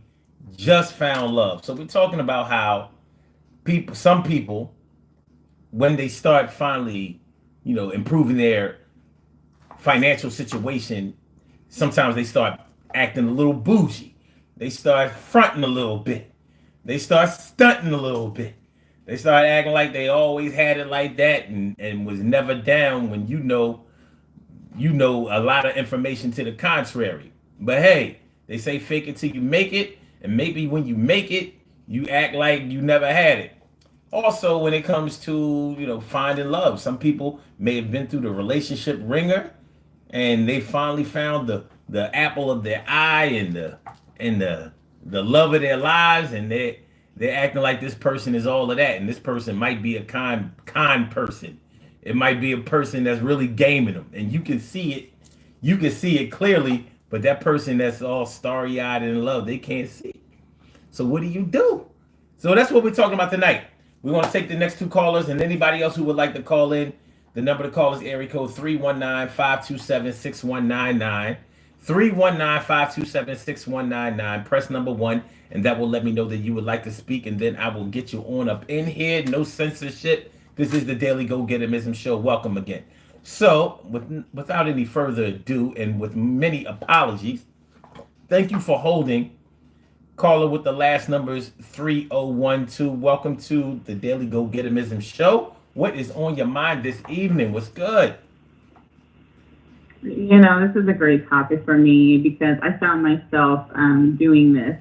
just found love. So we're talking about how some people, when they start finally, improving their financial situation, sometimes they start acting a little bougie. They start fronting a little bit. They start stunting a little bit. They start acting like they always had it like that and was never down when you know a lot of information to the contrary. But hey, they say fake it till you make it, and maybe when you make it, you act like you never had it. Also, when it comes to, finding love, some people may have been through the relationship ringer and they finally found the apple of their eye and the love of their lives, and they're acting like this person is all of that, and this person might be a kind person. It might be a person that's really gaming them, and you can see it. You can see it clearly, but that person that's all starry-eyed and in love, they can't see it. So what do you do? So that's what we're talking about tonight. We want to take the next two callers, and anybody else who would like to call in. The number to call is area code 319-527-6199. 319-527-6199. Press number 1, and that will let me know that you would like to speak, and then I will get you on up in here. No censorship. This is the Daily Go Getimism Show. Welcome again. So, without any further ado, and with many apologies, thank you for holding. Caller with the last numbers 3012. Welcome to the Daily Go Getimism Show. What is on your mind this evening? What's good? This is a great topic for me because I found myself doing this.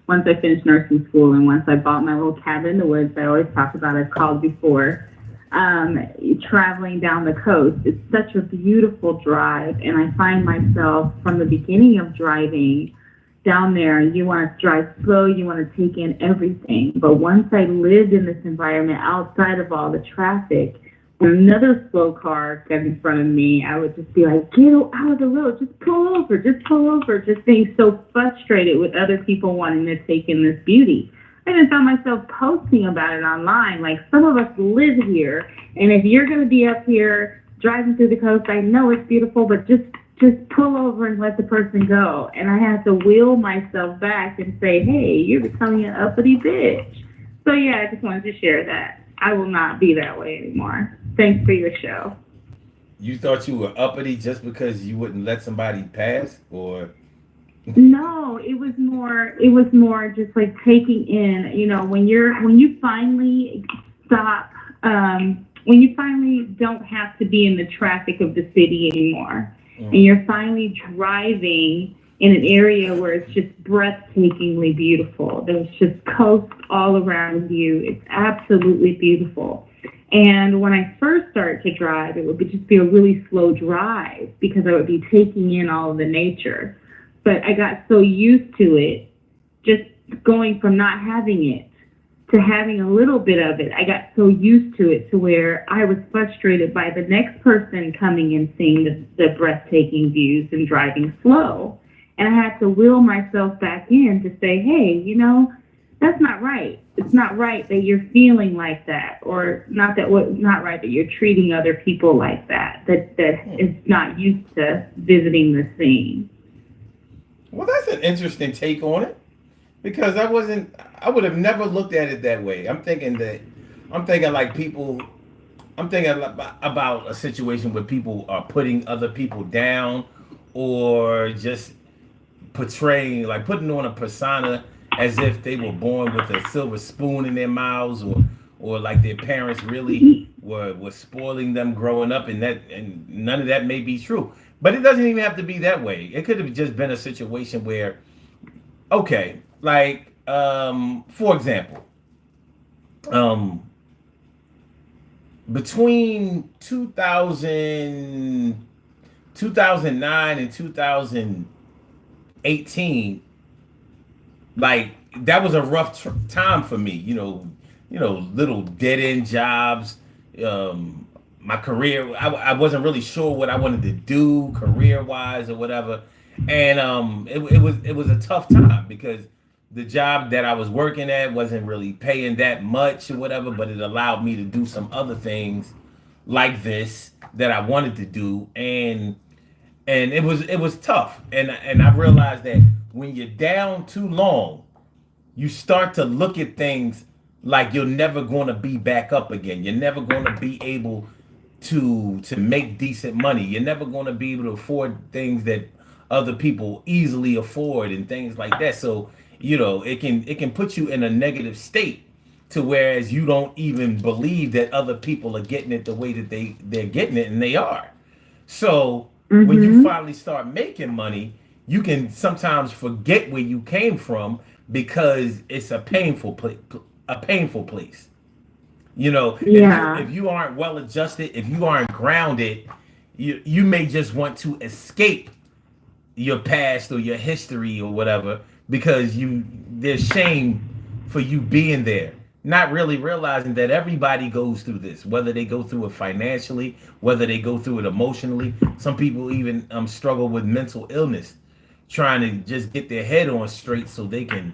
Once I finished nursing school and once I bought my little cabin in the woods, I always talked about, I've called before, traveling down the coast. It's such a beautiful drive, and I find myself from the beginning of driving down there, you want to drive slow, you want to take in everything. But once I lived in this environment outside of all the traffic, when another slow car got in front of me, I would just be like, get out of the road, just pull over, just being so frustrated with other people wanting to take in this beauty. I even found myself posting about it online, like, some of us live here, and if you're going to be up here driving through the coast, I know it's beautiful, but just pull over and let the person go. And I had to wheel myself back and say, hey, you're becoming an uppity bitch. So yeah, I just wanted to share that. I will not be that way anymore. Thanks for your show. You thought you were uppity just because you wouldn't let somebody pass, or? No, it was more just like taking in, when you finally stop, when you finally don't have to be in the traffic of the city anymore. And you're finally driving in an area where it's just breathtakingly beautiful. There's just coast all around you. It's absolutely beautiful. And when I first started to drive, it would just be a really slow drive because I would be taking in all of the nature. But I got so used to it, just going from not having it to having a little bit of it, I got so used to it to where I was frustrated by the next person coming and seeing the breathtaking views and driving slow. And I had to will myself back in to say, hey, that's not right. It's not right that you're feeling like that, or not right that you're treating other people like that is not used to visiting the scene. Well, that's an interesting take on it, because I would have never looked at it that way. I'm thinking about a situation where people are putting other people down, or just putting on a persona as if they were born with a silver spoon in their mouths, or like their parents really were spoiling them growing up, and none of that may be true. But it doesn't even have to be that way. It could have just been a situation where, okay, like for example, between 2009 and 2018, like that was a rough time for me. Little dead end jobs. My career, I wasn't really sure what I wanted to do career wise or whatever, and it was a tough time because the job that I was working at wasn't really paying that much or whatever, but it allowed me to do some other things like this that I wanted to do, and it was tough, and I realized that when you're down too long, you start to look at things like you're never going to be back up again. You're never going to be able to make decent money. You're never going to be able to afford things that other people easily afford and things like that. So it can put you in a negative state, to whereas you don't even believe that other people are getting it the way that they're getting it, and they are. So when you finally start making money, you can sometimes forget where you came from, because it's a painful place. If you aren't well adjusted, if you aren't grounded, you may just want to escape your past or your history or whatever, because there's shame for you being there, not really realizing that everybody goes through this, whether they go through it financially, whether they go through it emotionally. Some people even struggle with mental illness, trying to just get their head on straight so they can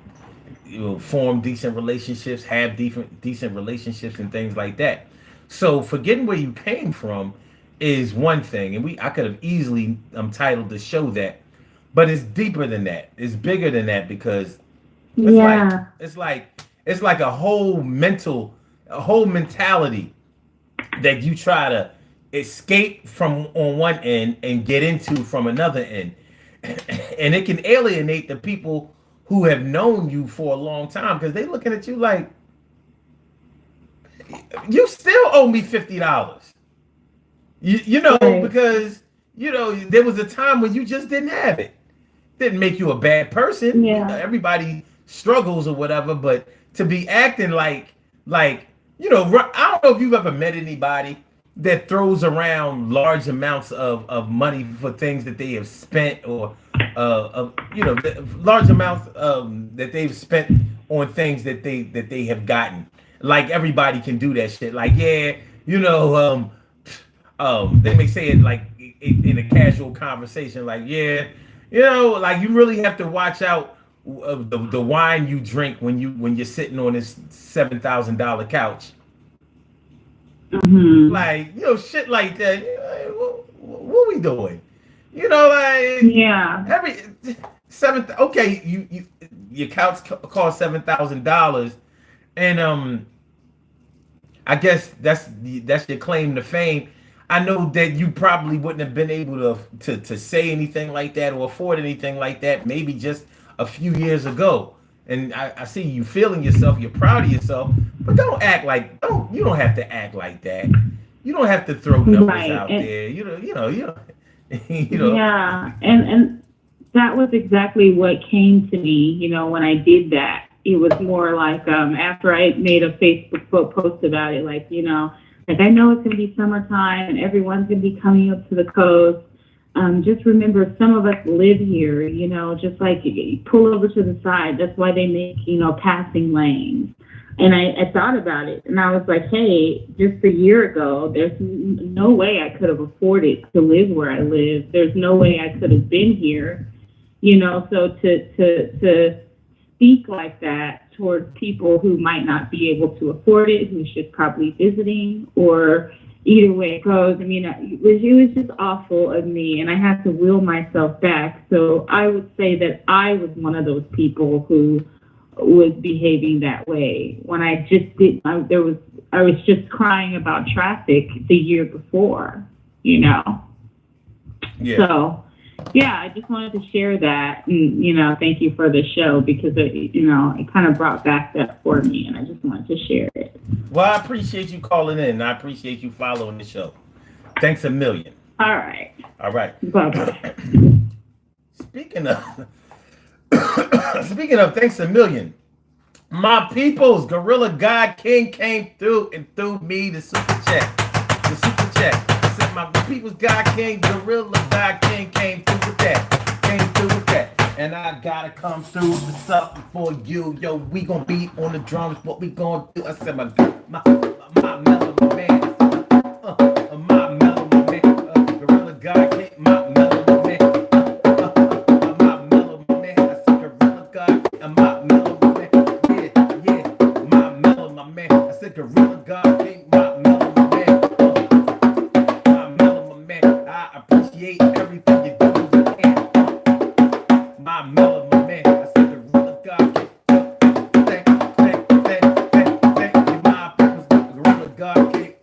form decent relationships, have decent relationships and things like that. So forgetting where you came from is one thing, and I could have easily titled the show that, but it's deeper than that. It's bigger than that, because it's like a whole mentality that you try to escape from on one end and get into from another end. And it can alienate the people who have known you for a long time, because they're looking at you like, you still owe me $50. Because there was a time when you just didn't have it. Didn't make you a bad person. Everybody struggles or whatever, but to be acting like I don't know if you've ever met anybody that throws around large amounts of money for things that they have spent, or large amounts that they've spent on things that they have gotten. Like everybody can do that shit. Like, they may say it like in a casual conversation, like, like you really have to watch out the wine you drink when you're sitting on this $7,000 couch. Like, shit like that. What we doing? Every your couch cost $7,000, and I guess that's your claim to fame. I know that you probably wouldn't have been able to say anything like that or afford anything like that maybe just a few years ago. And I see you feeling yourself, you're proud of yourself, but you don't have to act like that. You don't have to throw numbers out there. Yeah, and that was exactly what came to me, when I did that. It was more like after I made a Facebook post about it, like, like I know it's going to be summertime and everyone's going to be coming up to the coast. Just remember, some of us live here, just like pull over to the side. That's why they make, passing lanes. And I thought about it, and I was like, hey, just a year ago, there's no way I could have afforded to live where I live. There's no way I could have been here, you know. So to speak like that towards people who might not be able to afford it, who should probably visiting, or either way it goes. I mean, it was just awful of me, and I had to will myself back. So I would say that I was one of those people who was behaving that way when I just didn't. I was just crying about traffic the year before, you know. Yeah. So, yeah, I just wanted to share that, and you know, thank you for the show because it kind of brought back that for me, and I just wanted to share it. Well, I appreciate you calling in. I appreciate you following the show. Thanks a million. All right. All right. Bye-bye. Speaking of thanks a million, my people's Gorilla God King came through and threw me the super check. The super check. I said my people's God King, Gorilla God King came through with that. Came through with that. And I gotta come through with something for you. Yo, we gonna beat on the drums. What we gonna do? I said my mellow man. My mellow man. Gorilla God King, my mellow man. My mellow man. I said Gorilla God, my mellow man. Yeah, my mellow man. I said Gorilla God King, my mellow man. My mellow man. I appreciate everything you do. My mellow man, I said the Gorilla God King. Thank you, my people's Gorilla God King.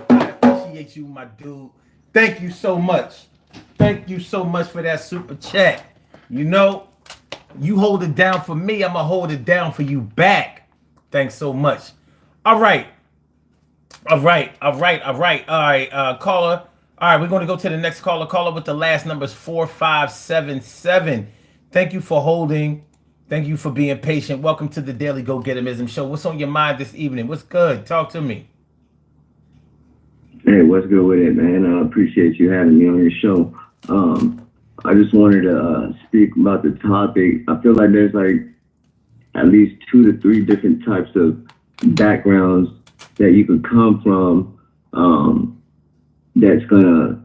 I appreciate you, my dude. Thank you so much. Thank you so much for that super chat. You know, you hold it down for me, I'm gonna hold it down for you back. Thanks so much. All right, caller. All right, we're going to go to the next caller. Caller with the last numbers 4577. Thank you for holding. Thank you for being patient. Welcome to the Daily Go Getimism Show. What's on your mind this evening? What's good? Talk to me. Hey, what's good with it, man? I appreciate you having me on your show. I just wanted to speak about the topic. I feel like there's like at least 2 to 3 different types of backgrounds that you could come from. That's gonna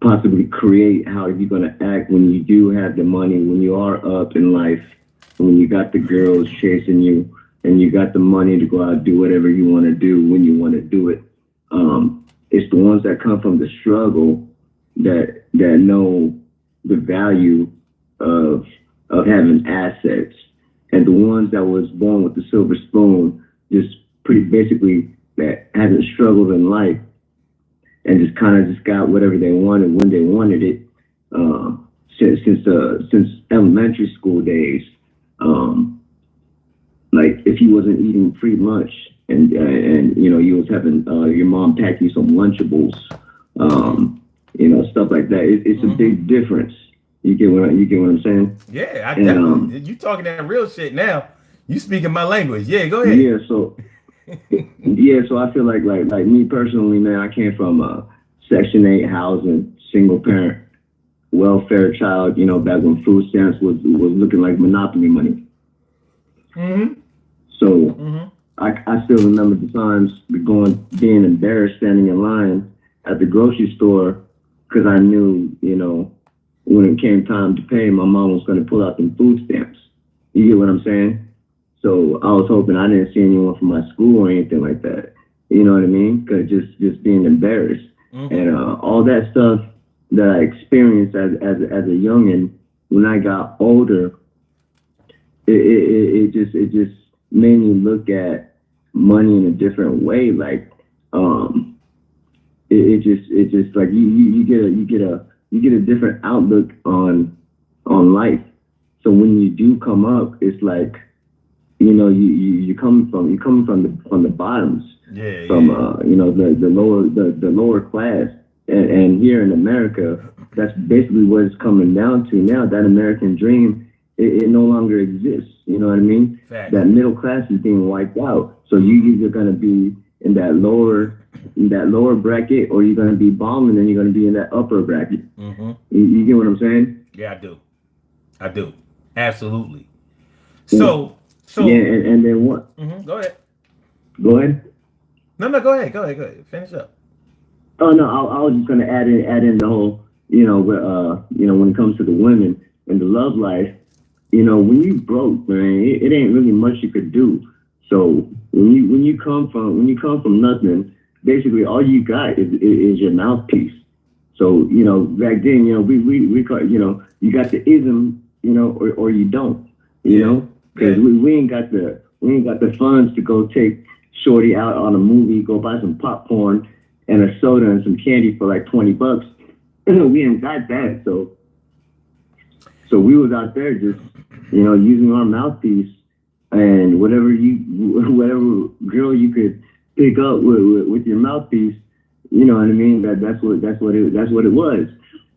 possibly create how you're gonna act when you do have the money, when you are up in life, when you got the girls chasing you, and you got the money to go out and do whatever you want to do when you want to do it. It's the ones that come from the struggle that know the value of having assets, and the ones that was born with the silver spoon, just pretty basically that haven't struggled in life and just kind of just got whatever they wanted when they wanted it. Since elementary school days, like if you wasn't eating free lunch and you know you was having your mom pack you some Lunchables, you know, stuff like that. It's a big difference. You get what I'm saying? Yeah, I definitely. You talking that real shit now. You speaking my language. Yeah, go ahead. Yeah, so so I feel like me personally, man, I came from Section 8 housing, single parent, welfare child, you know, back when food stamps was looking like Monopoly money. Mm-hmm. So I still remember the times being embarrassed standing in line at the grocery store because I knew, you know, when it came time to pay, my mom was going to pull out them food stamps. You get what I'm saying? So I was hoping I didn't see anyone from my school or anything like that. You know what I mean? Because just being embarrassed. And all that stuff that I experienced as a youngin', when I got older, it just made me look at money in a different way. Like it just like you get a different outlook on life. So when you do come up, it's like, you know, you come from the bottoms, you know, the lower class, and here in America, that's basically what it's coming down to now. That American dream, it no longer exists. You know what I mean? Fact. That middle class is being wiped out. So you either gonna be in that lower bracket, or you're gonna be bombing, and you're gonna be in that upper bracket. You get what I'm saying? Yeah, I do. Absolutely. So So yeah, and then what? Go ahead. Go ahead. No, go ahead. Go ahead. Finish up. Oh no, I was just gonna add in the whole, when it comes to the women and the love life, when you broke, man, it ain't really much you could do. So when you come from nothing, basically all you got is your mouthpiece. So back then, we call, you got the ism, or you don't, because we ain't got the funds to go take shorty out on a movie, go buy some popcorn and a soda and some candy for like $20. We ain't got that, so we was out there just using our mouthpiece, and whatever girl you could pick up with your mouthpiece, you know what I mean, that's what it was.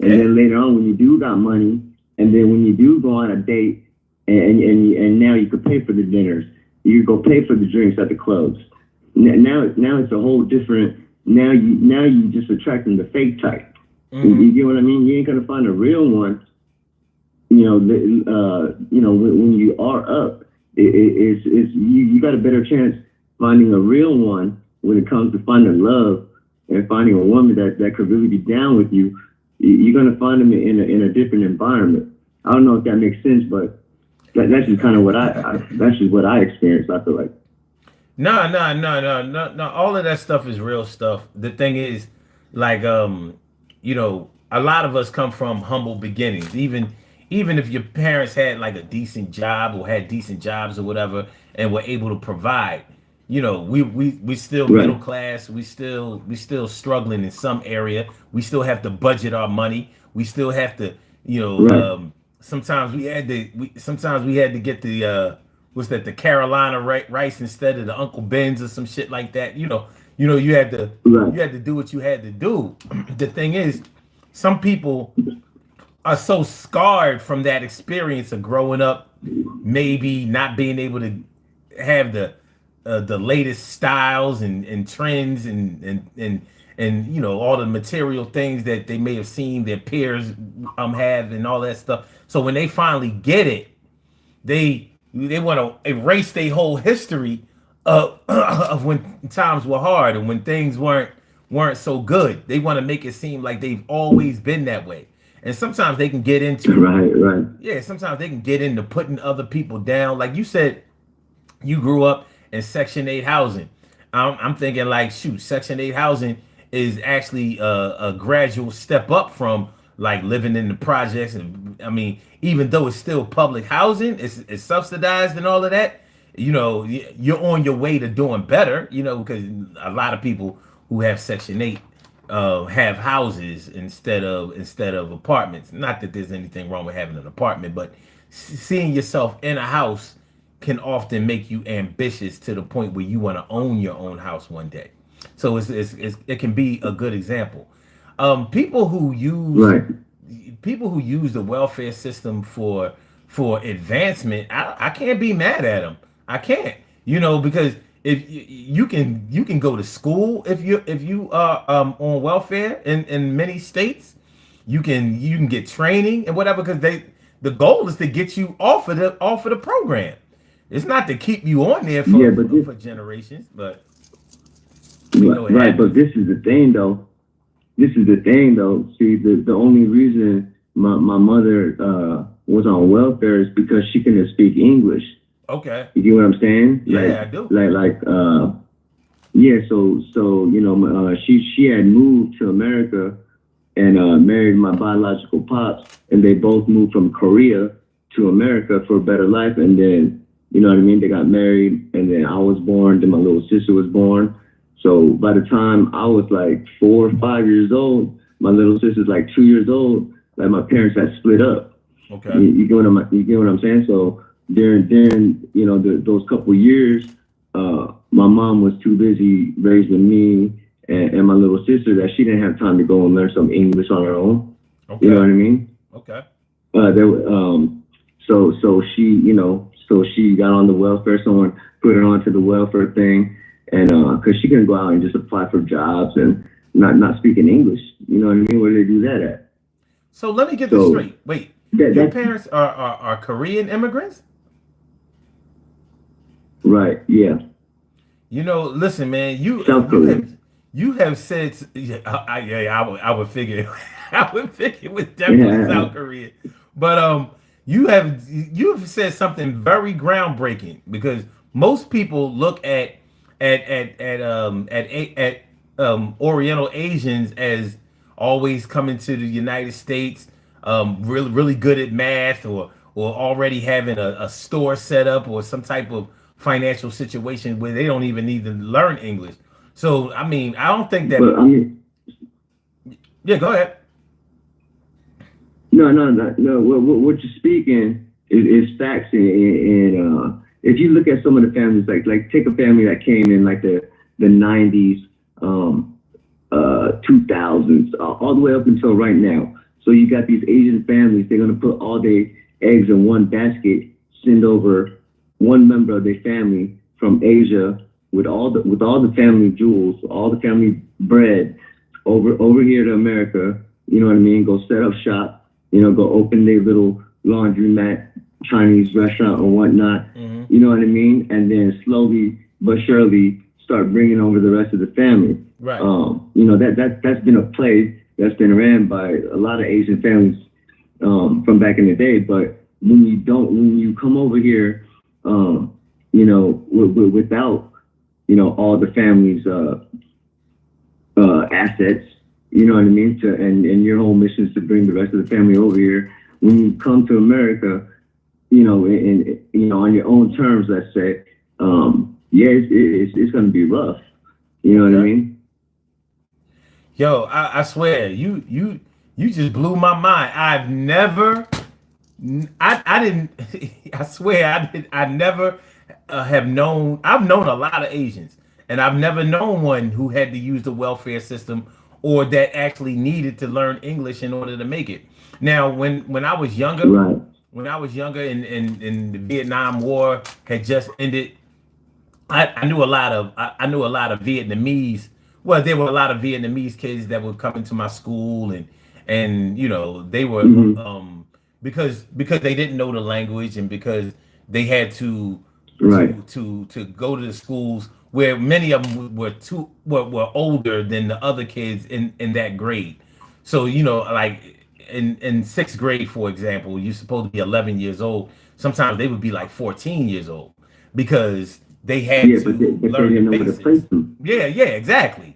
And then later on, when you do got money, and then when you do go on a date, and now you could pay for the dinners, you go pay for the drinks at the clubs. Now it's a whole different. Now you just attracting the fake type. You get what I mean? You ain't gonna find a real one. When you are up, it's you got a better chance finding a real one when it comes to finding love and finding a woman that could really be down with you. You're gonna find them in a different environment. I don't know if that makes sense, but that's just kind of what that's just what I experienced. I feel like. No. All of that stuff is real stuff. The thing is, like, a lot of us come from humble beginnings. Even if your parents had like a decent job or had decent jobs or whatever, and were able to provide, we still middle class. We still struggling in some area. We still have to budget our money. We still have to, sometimes we had to get the the Carolina rice instead of the Uncle Ben's or some shit like that. You had to do what you had to do. The thing is, some people are so scarred from that experience of growing up, maybe not being able to have the latest styles and trends and all the material things that they may have seen their peers have and all that stuff. So when they finally get it, they want to erase their whole history of when times were hard and when things weren't so good. They want to make it seem like they've always been that way. And sometimes they can get into right. Yeah, sometimes they can get into putting other people down. Like you said, you grew up in Section 8 housing. I'm thinking like, shoot, Section 8 housing is actually a gradual step up from like living in the projects. And I mean, even though it's still public housing, it's subsidized and all of that, you're on your way to doing better, because a lot of people who have Section 8 have houses instead of apartments. Not that there's anything wrong with having an apartment, but seeing yourself in a house can often make you ambitious to the point where you want to own your own house one day. So it can be a good example. People who use the welfare system for advancement, I can't be mad at them. I can't, because if you can go to school if you are on welfare in many states, you can get training and whatever, because the goal is to get you off of the program. It's not to keep you on there for generations, but right. But this is the thing though. See, the only reason my mother was on welfare is because she couldn't speak English. Okay. You get what I'm saying? Yeah, I do. She had moved to America and married my biological pops, and they both moved from Korea to America for a better life. And then, they got married, and then I was born, then my little sister was born. So by the time I was like 4 or 5 years old, my little sister's like 2 years old. Like my parents had split up. Okay. You get what I'm saying? So during those couple years, my mom was too busy raising me and my little sister that she didn't have time to go and learn some English on her own. Okay. You know what I mean? Okay. So she got on the welfare. Someone put her onto the welfare thing. And because she couldn't go out and just apply for jobs and not speaking English, you know what I mean? Where do they do that at? So let me get this straight. Wait, your parents are Korean immigrants? Right. Yeah. You know, listen, man, South Korea. you have said, yeah, I would figure, I would figure it was definitely South Korea, but you've said something very groundbreaking, because most people look at Oriental Asians as always coming to the United States, really good at math, or already having a store set up, or some type of financial situation where they don't even need to learn English. So I mean, I don't think that. But I mean, Yeah, go ahead. no. What you're speaking is facts, and if you look at some of the families, like take a family that came in like the '90s, 2000s, all the way up until right now. So you got these Asian families. They're gonna put all their eggs in one basket, send over one member of their family from Asia with all the family jewels, all the family bread, over here to America. You know what I mean? Go set up shop. You know, go open their little laundromat, Chinese restaurant or whatnot. Mm-hmm. You know what I mean? And then slowly but surely start bringing over the rest of the family. Right. You know, that's been a play that's been ran by a lot of Asian families from back in the day. But when you come over here, you know, without, you know, all the family's assets, you know what I mean, and your whole mission is to bring the rest of the family over here. When you come to America, you know, and you know, on your own terms, let's say, yeah, it's going to be rough. You know what I mean? Yo, I swear, you just blew my mind. I've never, I didn't, I swear, I never have known. I've known a lot of Asians, and I've never known one who had to use the welfare system, or that actually needed to learn English in order to make it. Now, when I was younger, Right. when I was younger, and the Vietnam War had just ended, I knew a lot of Vietnamese. Well, there were a lot of Vietnamese kids that would come into my school, and you know, they were Mm-hmm. because they didn't know the language, and because they had to Right. to go to the schools where many of them were older than the other kids in that grade. So, you know, like in sixth grade, for example, you're supposed to be 11 years old. Sometimes they would be like 14 years old, because they had Yeah, to but they learn the didn't know where to basics. place them. Yeah, exactly.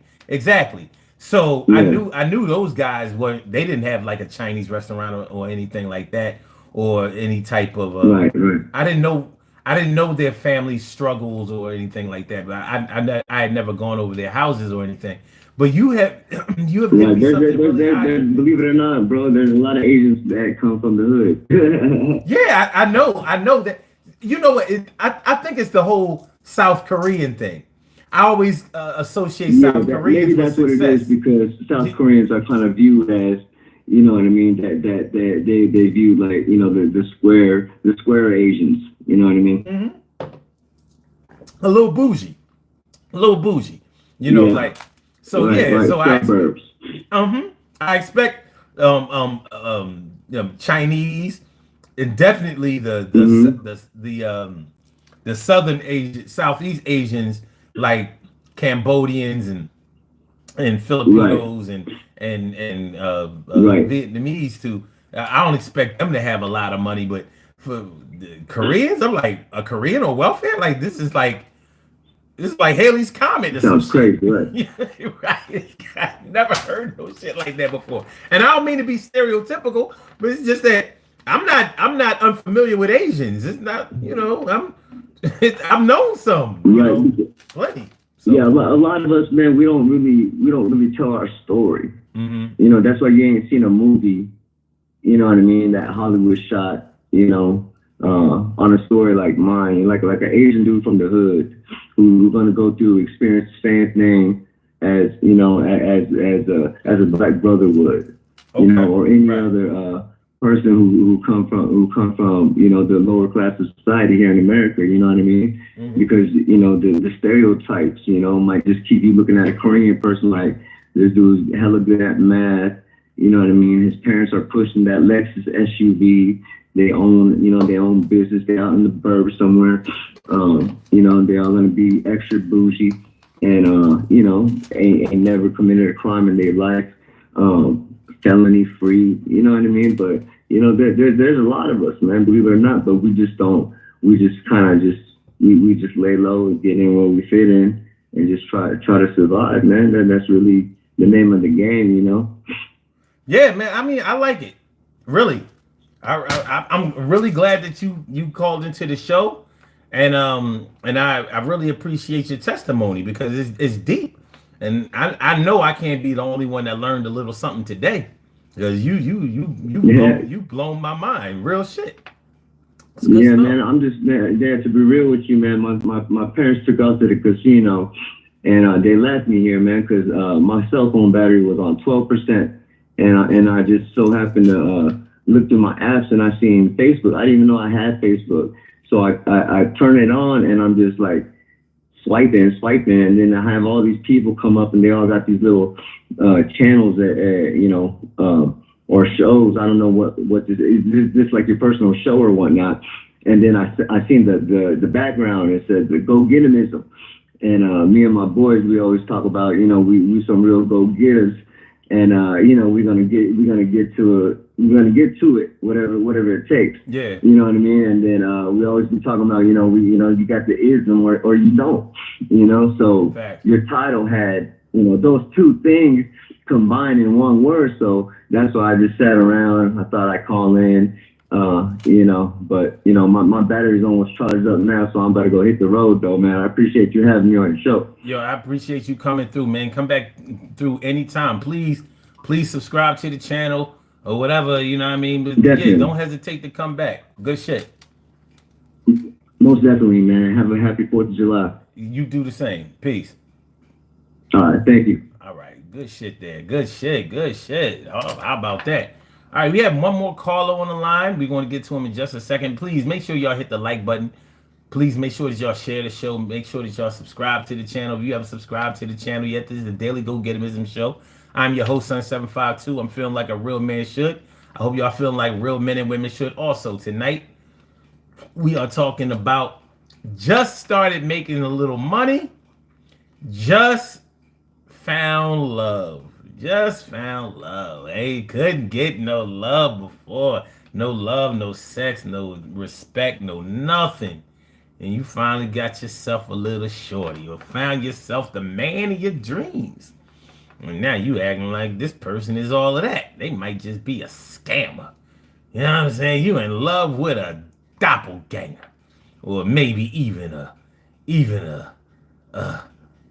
So Yeah. I knew those guys they didn't have like a Chinese restaurant, or anything like that, or any type of Right. Right. I didn't know their family struggles or anything like that. But I had never gone over their houses or anything. But you have you have Yeah, given me something really eye-opening. believe it or not, bro, there's a lot of Asians that come from the hood. Yeah, I know that. You know what? I think it's the whole South Korean thing. I always associate Yeah, South maybe Koreans with that's what it is, success. because South Koreans are kind of viewed as, you know what I mean, that they view like, you know, the square Asians, you know what I mean? Mm-hmm. A little bougie, You know, Yeah, like so. right, Yeah, right, so suburbs. I expect Chinese, and definitely the Southern Asian, Southeast Asians, like Cambodians and Right, Filipinos and right. Vietnamese too. I don't expect them to have a lot of money, but for the Koreans, I'm like, a Korean on welfare? Like this is like Haley's Comet or some Sounds shit. crazy, right? Right? I've never heard no shit like that before. And I don't mean to be stereotypical, but it's just that I'm not unfamiliar with Asians. It's not, you know, I've known some, you Right. know, plenty. So, Yeah, a lot of us, man, we don't really tell our story. mm-hmm. You know, that's why you ain't seen a movie, you know what I mean, that Hollywood shot, you know, on a story like mine, like an Asian dude from the hood who's gonna go through experience the same thing as, you know, as a black brother would, you know, or any other person who come from, you know, the lower class of society here in America, you know what I mean? Mm-hmm. Because, you know, the stereotypes, you know, might just keep you looking at a Korean person like, this dude's hella good at math, you know what I mean? His parents are pushing that Lexus SUV. They own, you know, their own business. They're out in the burbs somewhere. You know, they are going to be extra bougie and, you know, ain't never committed a crime in their life, felony free, you know what I mean? But, you know, there's a lot of us, man, believe it or not, but we just kind of we just lay low and get in where we fit in and just try to survive, man. That's really the name of the game, you know? Yeah, man. I mean, I like it. Really. I'm really glad that you called into the show, and I really appreciate your testimony because it's deep, and I know I can't be the only one that learned a little something today, because you blown my mind, real shit. Yeah, stuff. Man. I'm just there to be real with you, man. My parents took us to the casino, and they left me here, man, because my cell phone battery was on 12%, and I just so happened to look through my apps and I seen Facebook. I didn't even know I had Facebook. So I turn it on and I'm just like swiping, and then I have all these people come up and they all got these little channels that you know, or shows. I don't know what this is. This like your personal show or whatnot. And then I seen the background. It says the go-getterism. And me and my boys, we always talk about, you know, we some real go-getters. And you know, we're gonna get to it, whatever it takes. Yeah. You know what I mean? And then we always be talking about, you know, you got the ism or you don't, you know. So Fact. Your title had, you know, those two things combined in one word. So that's why I just sat around. I thought I'd call in, you know, but you know, my battery's almost charged up now, so I'm about to go hit the road though, man. I appreciate you having me on the show. Yo, I appreciate you coming through, man. Come back through anytime. Please subscribe to the channel or whatever, you know what I mean? But yeah, don't hesitate to come back. Good shit. Most definitely, man. Have a happy 4th of July. You do the same. Peace. All right, thank you. All right, good shit there. Good shit. Oh, how about that? All right, we have one more caller on the line. We're going to get to him in just a second. Please make sure y'all hit the like button. Please make sure that y'all share the show. Make sure that y'all subscribe to the channel. If you haven't subscribed to the channel yet, this is the Daily Go-Getterism Show. I'm your host, Sun752. I'm feeling like a real man should. I hope y'all feeling like real men and women should also. Tonight, we are talking about just started making a little money. Just found love. Hey, couldn't get no love before. No love, no sex, no respect, no nothing. And you finally got yourself a little shorty or found yourself the man of your dreams. And now you acting like this person is all of that. They might just be a scammer. You know what I'm saying? You in love with a doppelganger. Or maybe even a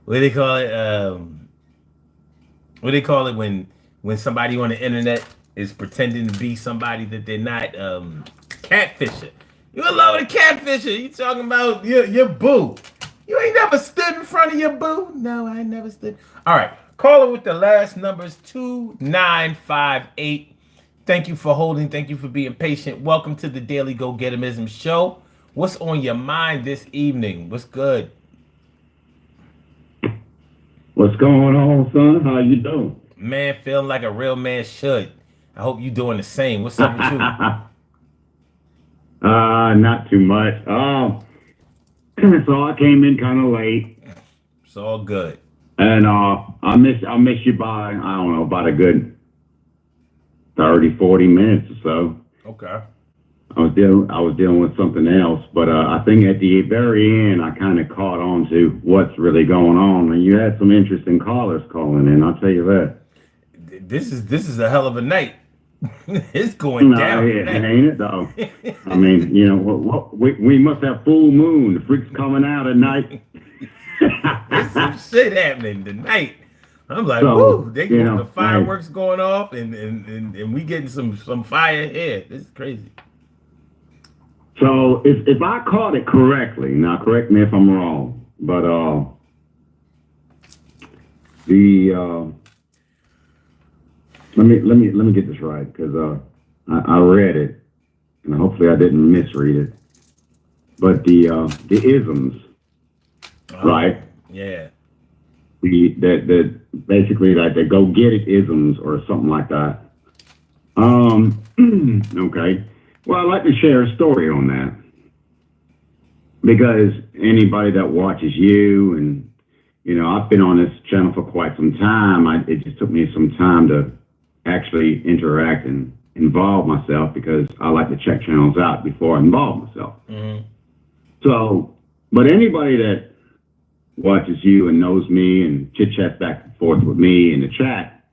what do they call it? What do they call it when somebody on the internet is pretending to be somebody that they're not? Catfisher. You in love with a catfisher? You talking about your boo? You ain't never stood in front of your boo? No, I never stood. All right, caller with the last numbers 2958. Thank you for holding. Thank you for being patient. Welcome to the Daily Go-Getterism Show. What's on your mind this evening? What's good? What's going on, son? How you doing? Man, feeling like a real man should. I hope you doing the same. What's up with you? Not too much. So I came in kind of late. It's all good. And I miss you by, I don't know, about a good 30, 40 minutes or so. Okay. I was dealing with something else, but I think at the very end I kind of caught on to what's really going on, and you had some interesting callers calling in. I'll tell you that. This is a hell of a night. It's going down. Ain't it though? I mean, you know, we must have full moon. The freaks coming out at night. There's some shit happening tonight. I'm like, woo! They got the fireworks going off, and we getting some fire here. This is crazy. So if I caught it correctly, now correct me if I'm wrong, but let me get this right, because I read it and hopefully I didn't misread it. But the isms, right? Yeah. The basically like the go get it isms or something like that. Okay. Well, I'd like to share a story on that. because anybody that watches you and, you know, I've been on this channel for quite some time. It just took me some time to actually interact and involve myself because I like to check channels out before I involve myself. Mm-hmm. So, but anybody that watches you and knows me and chit chats back and forth with me in the chat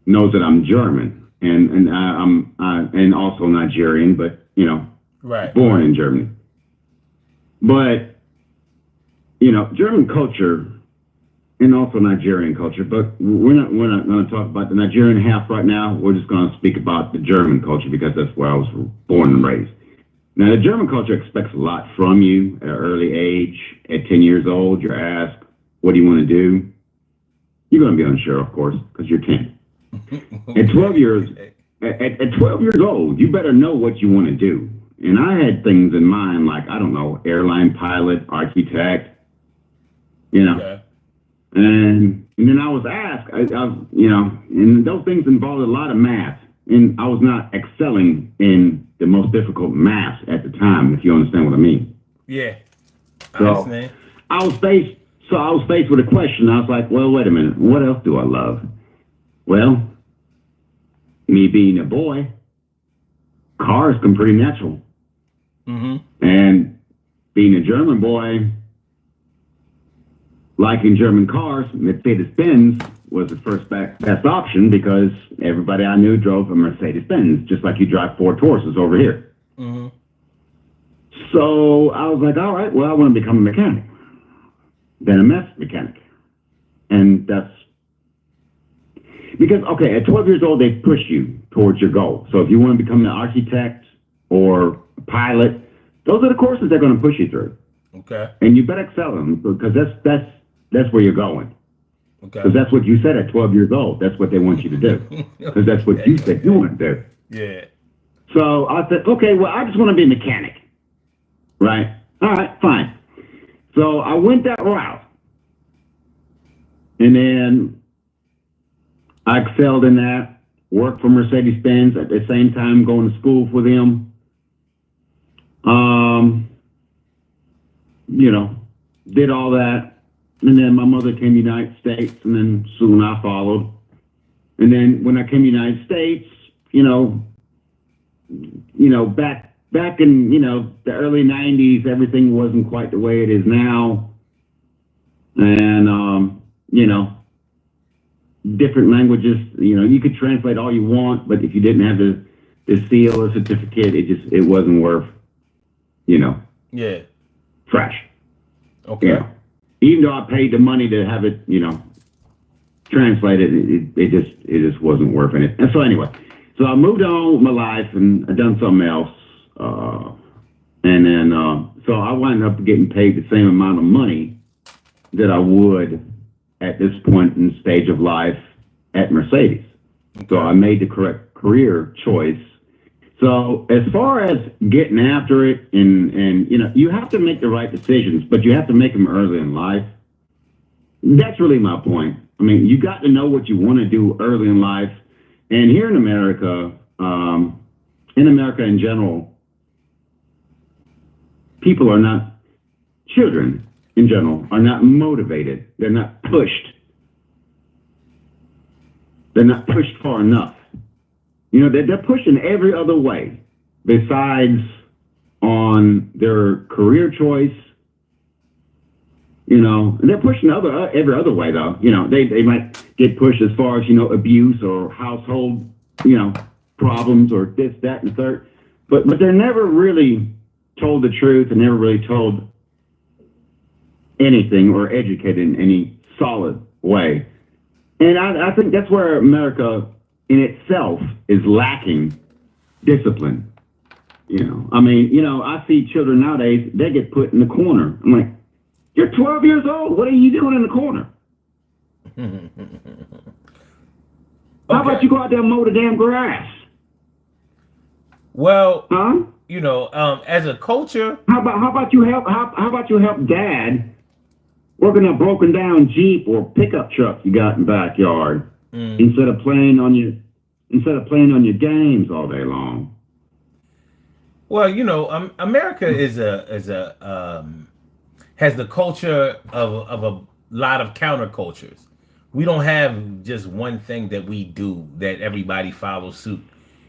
knows that I'm German and also Nigerian, but you know, right, born in Germany. But you know, German culture and also Nigerian culture. But we're not going to talk about the Nigerian half right now. We're just going to speak about the German culture because that's where I was born and raised. Now, the German culture expects a lot from you at an early age. At 10 years old, you're asked, what do you want to do? You're going to be unsure, of course, because you're 10. At 12 years, at 12 years old, you better know what you want to do. And I had things in mind like, I don't know, airline pilot, architect, you know. Okay. And then I was asked, you know, and those things involved a lot of math. And I was not excelling in the most difficult math at the time, if you understand what I mean. Yeah. I So understand. I was faced with a question. I was like, well, wait a minute. What else do I love? Well, me being a boy, cars come pretty natural. Mm-hmm. And being a German boy, liking German cars, Mercedes-Benz was the first best option because everybody I knew drove a Mercedes-Benz, just like you drive Ford Tauruses over here. Mm-hmm. So I was like, all right, well, I want to become a mechanic, then a mechanic. And that's because, okay, at 12 years old, they push you towards your goal. So if you want to become an architect or a pilot, those are the courses they're going to push you through. Okay. And you better excel them because that's where you're going. Okay. Because that's what you said at 12 years old. That's what they want you to do. Because that's what you said you want to do. Yeah. So I said, okay, well, I just want to be a mechanic. Right? All right, fine. So I went that route. And then I excelled in that, worked for Mercedes-Benz at the same time going to school for them. You know, did all that. And then my mother came to the United States, and then soon I followed. And then when I came to the United States, you know, back in, you know, the early 90s, everything wasn't quite the way it is now. And, you know, different languages, you know, you could translate all you want, but if you didn't have the seal or certificate, it wasn't worth, you know, Yeah. trash. Okay. You know, even though I paid the money to have it, you know, translated, it just wasn't worth it. And so anyway, so I moved on with my life and I done something else. And then, so I wound up getting paid the same amount of money that I would at this point in the stage of life at Mercedes. Okay. So I made the correct career choice. So as far as getting after it and you know, you have to make the right decisions, but you have to make them early in life. That's really my point. I mean, you got to know what you want to do early in life. And here in America in general, people are not, children in general are not motivated. They're not pushed. They're not pushed far enough. You know, they're pushing every other way besides on their career choice. You know, and they're pushing every other way though. You know, they might get pushed as far as, you know, abuse or household, you know, problems or this, that, and the third. But they're never really told the truth and never really told anything or educated in any solid way. And I think that's where America in itself is lacking discipline. You know, I mean, you know, I see children nowadays, they get put in the corner. I'm like, you're 12 years old. What are you doing in the corner? How about you go out there and mow the damn grass? Well, Huh? you know, as a culture, How about you help dad working a broken down Jeep or pickup truck you got in the backyard instead of playing on your games all day long? Well, America has the culture of a lot of countercultures. We don't have just one thing that we do that everybody follows suit.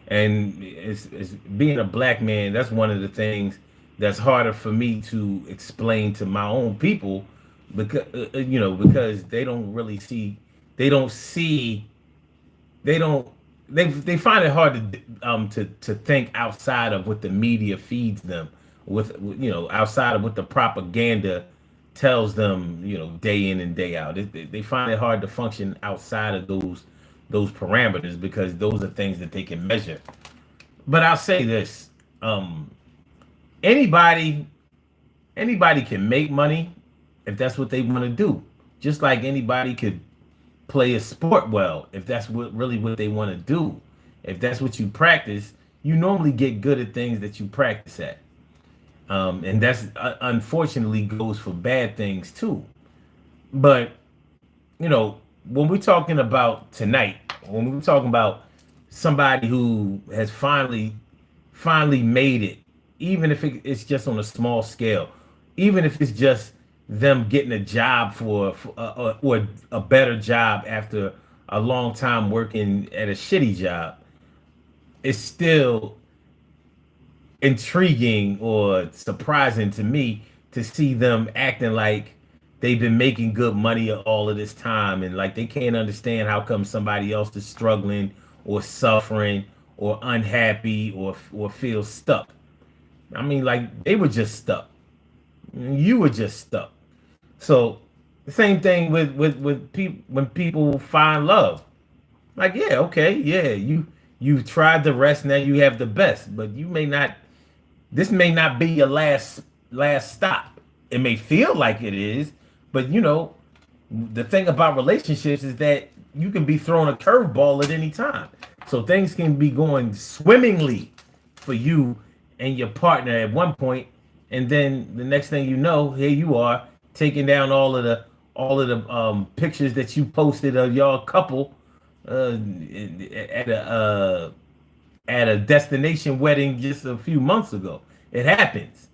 And it's being a black man, that's one of the things that's harder for me to explain to my own people because because they don't see they don't they find it hard to think outside of what the media feeds them with outside of what the propaganda tells them day in and day out. They find it hard to function outside of those parameters because those are things that they can measure. But I'll say this: anybody anybody can make money if that's what they want to do, just like anybody could play a sport well if that's what they want to do. If that's what you practice, you normally get good at things that you practice at. And that's unfortunately goes for bad things too. But when we're talking about tonight, when we're talking about somebody who has finally made it, even if it's just on a small scale, even if it's just them getting a job or a better job after a long time working at a shitty job, it's still intriguing or surprising to me to see them acting like they've been making good money all of this time and like they can't understand how come somebody else is struggling or suffering or unhappy or feel stuck. I mean, like they were just stuck. You were just stuck. So the same thing with people when people find love. Like, yeah, okay, yeah, you tried the rest, now you have the best, but you may not. This may not be your last stop. It may feel like it is, but the thing about relationships is that you can be thrown a curveball at any time. So things can be going swimmingly for you and your partner at one point, and then the next thing you know, here you are taking down all of the pictures that you posted of y'all couple at a destination wedding just a few months ago. It happens.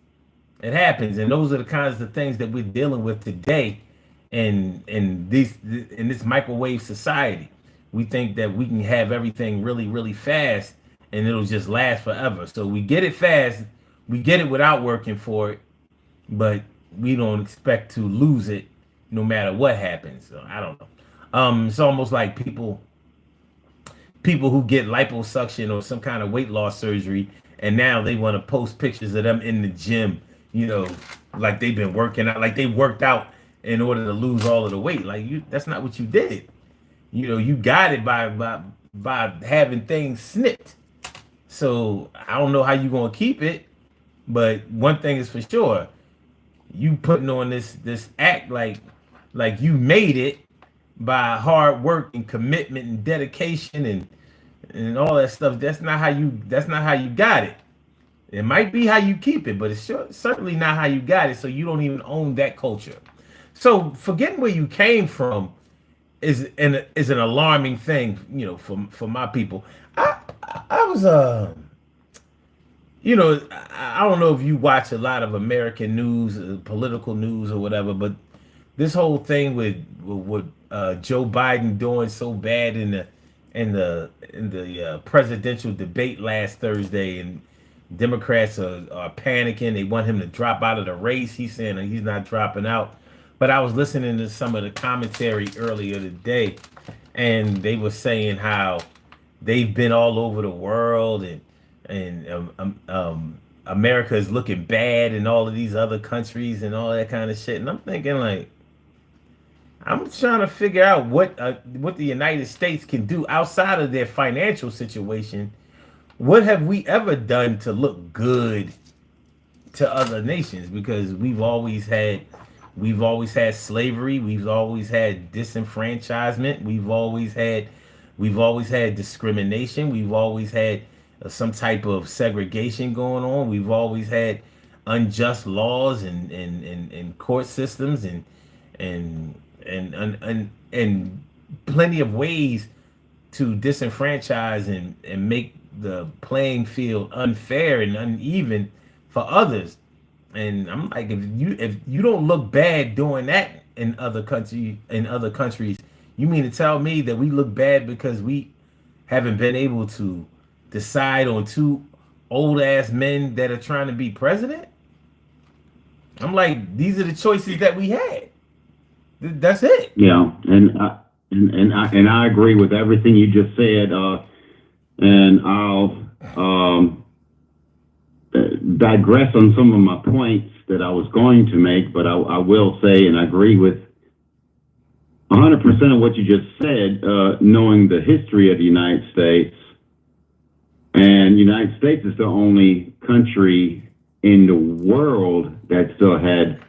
It happens, and those are the kinds of things that we're dealing with today, in this microwave society. We think that we can have everything really, really fast, and it'll just last forever. So we get it fast, we get it without working for it, but we don't expect to lose it no matter what happens. So I don't know. It's almost like people who get liposuction or some kind of weight loss surgery, and now they want to post pictures of them in the gym, like they've been working out, like they worked out in order to lose all of the weight. Like that's not what you did. You got it by having things snipped. So I don't know how you're gonna keep it, but one thing is for sure, you putting on this act like you made it by hard work and commitment and dedication and all that stuff. That's not how you got it. It might be how you keep it, but it's certainly not how you got it. So you don't even own that culture. So forgetting where you came from is an alarming thing, for my people. I was I don't know if you watch a lot of American news, political news or whatever, but this whole thing with Joe Biden doing so bad in the presidential debate last Thursday, and Democrats are panicking. They want him to drop out of the race. He's saying that he's not dropping out. But I was listening to some of the commentary earlier today, and they were saying how they've been all over the world, and America is looking bad in all of these other countries and all that kind of shit. And I'm thinking, like, I'm trying to figure out what the United States can do outside of their financial situation. What have we ever done to look good to other nations? Because we've always had slavery, we've always had disenfranchisement, we've always had discrimination, we've always had some type of segregation going on, we've always had unjust laws and court systems and plenty of ways to disenfranchise and make the playing field unfair and uneven for others. And I'm like, if you don't look bad doing that in other countries, you mean to tell me that we look bad because we haven't been able to decide on two old ass men that are trying to be president? I'm like, these are the choices that we had. That's it. Yeah, and I agree with everything you just said. And I'll digress on some of my points that I was going to make, but I will say, and I agree with 100% of what you just said, knowing the history of the United States. And the United States is the only country in the world that still had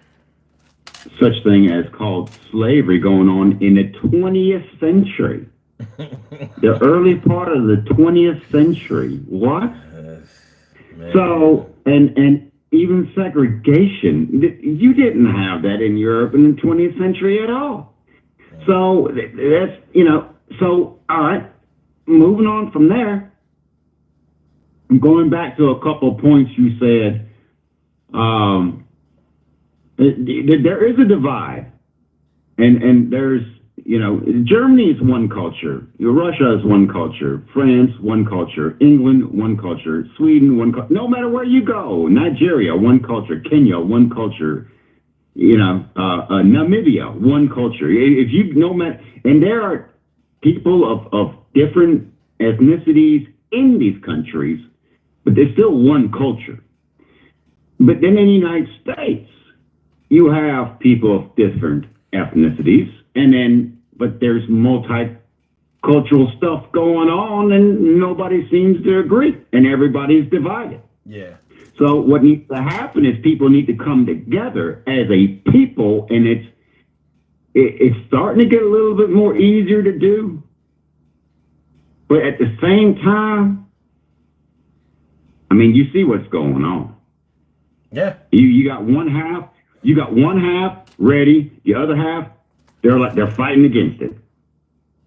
such thing as called slavery going on in the 20th century. The early part of the 20th century. What? So, and even segregation, you didn't have that in Europe in the 20th century at all. So that's, so, all right, moving on from there, going back to a couple of points you said, there is a divide, and there's, Germany is one culture, Russia is one culture, France, one culture, England, one culture, Sweden, one culture, no matter where you go, Nigeria, one culture, Kenya, one culture, Namibia, one culture. If you no matter, and there are people of different ethnicities in these countries, but there's still one culture. But then in the United States, you have people of different ethnicities, but there's multicultural stuff going on, and nobody seems to agree, and everybody's divided. Yeah. So what needs to happen is people need to come together as a people, and it's starting to get a little bit more easier to do. But at the same time, I mean, you see what's going on. Yeah. You got one half ready, the other half, they're fighting against it.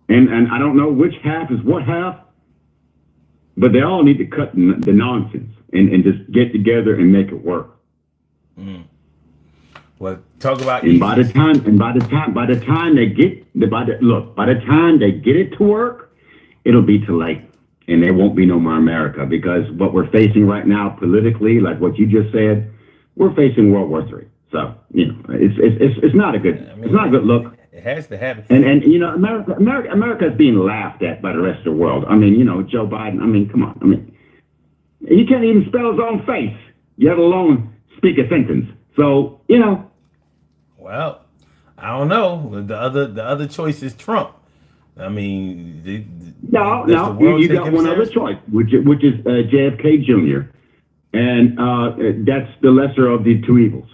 And I don't know which half is what half, but they all need to cut the nonsense and just get together and make it work. Mm. Well, talk about by the time they get it to work, it'll be too late, and there won't be no more America, because what we're facing right now politically, like what you just said, we're facing World War III. So it's not a good it's not a good look. It has to happen. And America is being laughed at by the rest of the world. I mean, Joe Biden. I mean, come on. I mean, he can't even spell his own face, let alone speak a sentence. So Well, I don't know. The other choice is Trump. I mean, no. You got one other choice, which is JFK Jr. And that's the lesser of the two evils.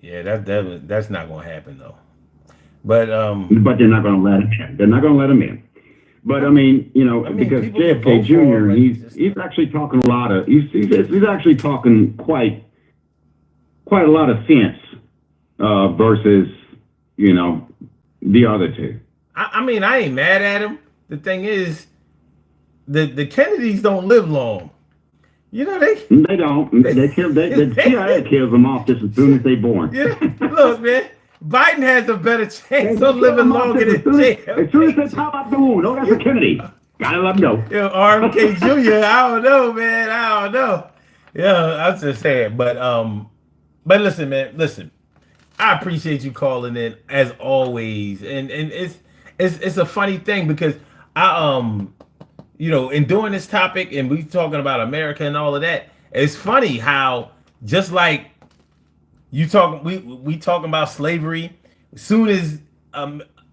Yeah, that's not going to happen though. But they're not going to let him in. They're not going to let him in. But because JFK Jr. He's actually talking a lot of he's actually talking quite a lot of sense versus the other two. I mean, I ain't mad at him. The thing is, the Kennedys don't live long. They don't. The CIA kills them off just as soon as they're born. Yeah. Look, man, Biden has a better chance of living longer than JFK. As soon as they pop out the wound, that's a Kennedy. Gotta let him know. RFK Jr. I don't know, man. I don't know. Yeah, I'm just saying. But listen, man. Listen, I appreciate you calling in as always, and it's a funny thing because I in doing this topic and we talking about America and all of that, it's funny how just like we talking about slavery, as soon as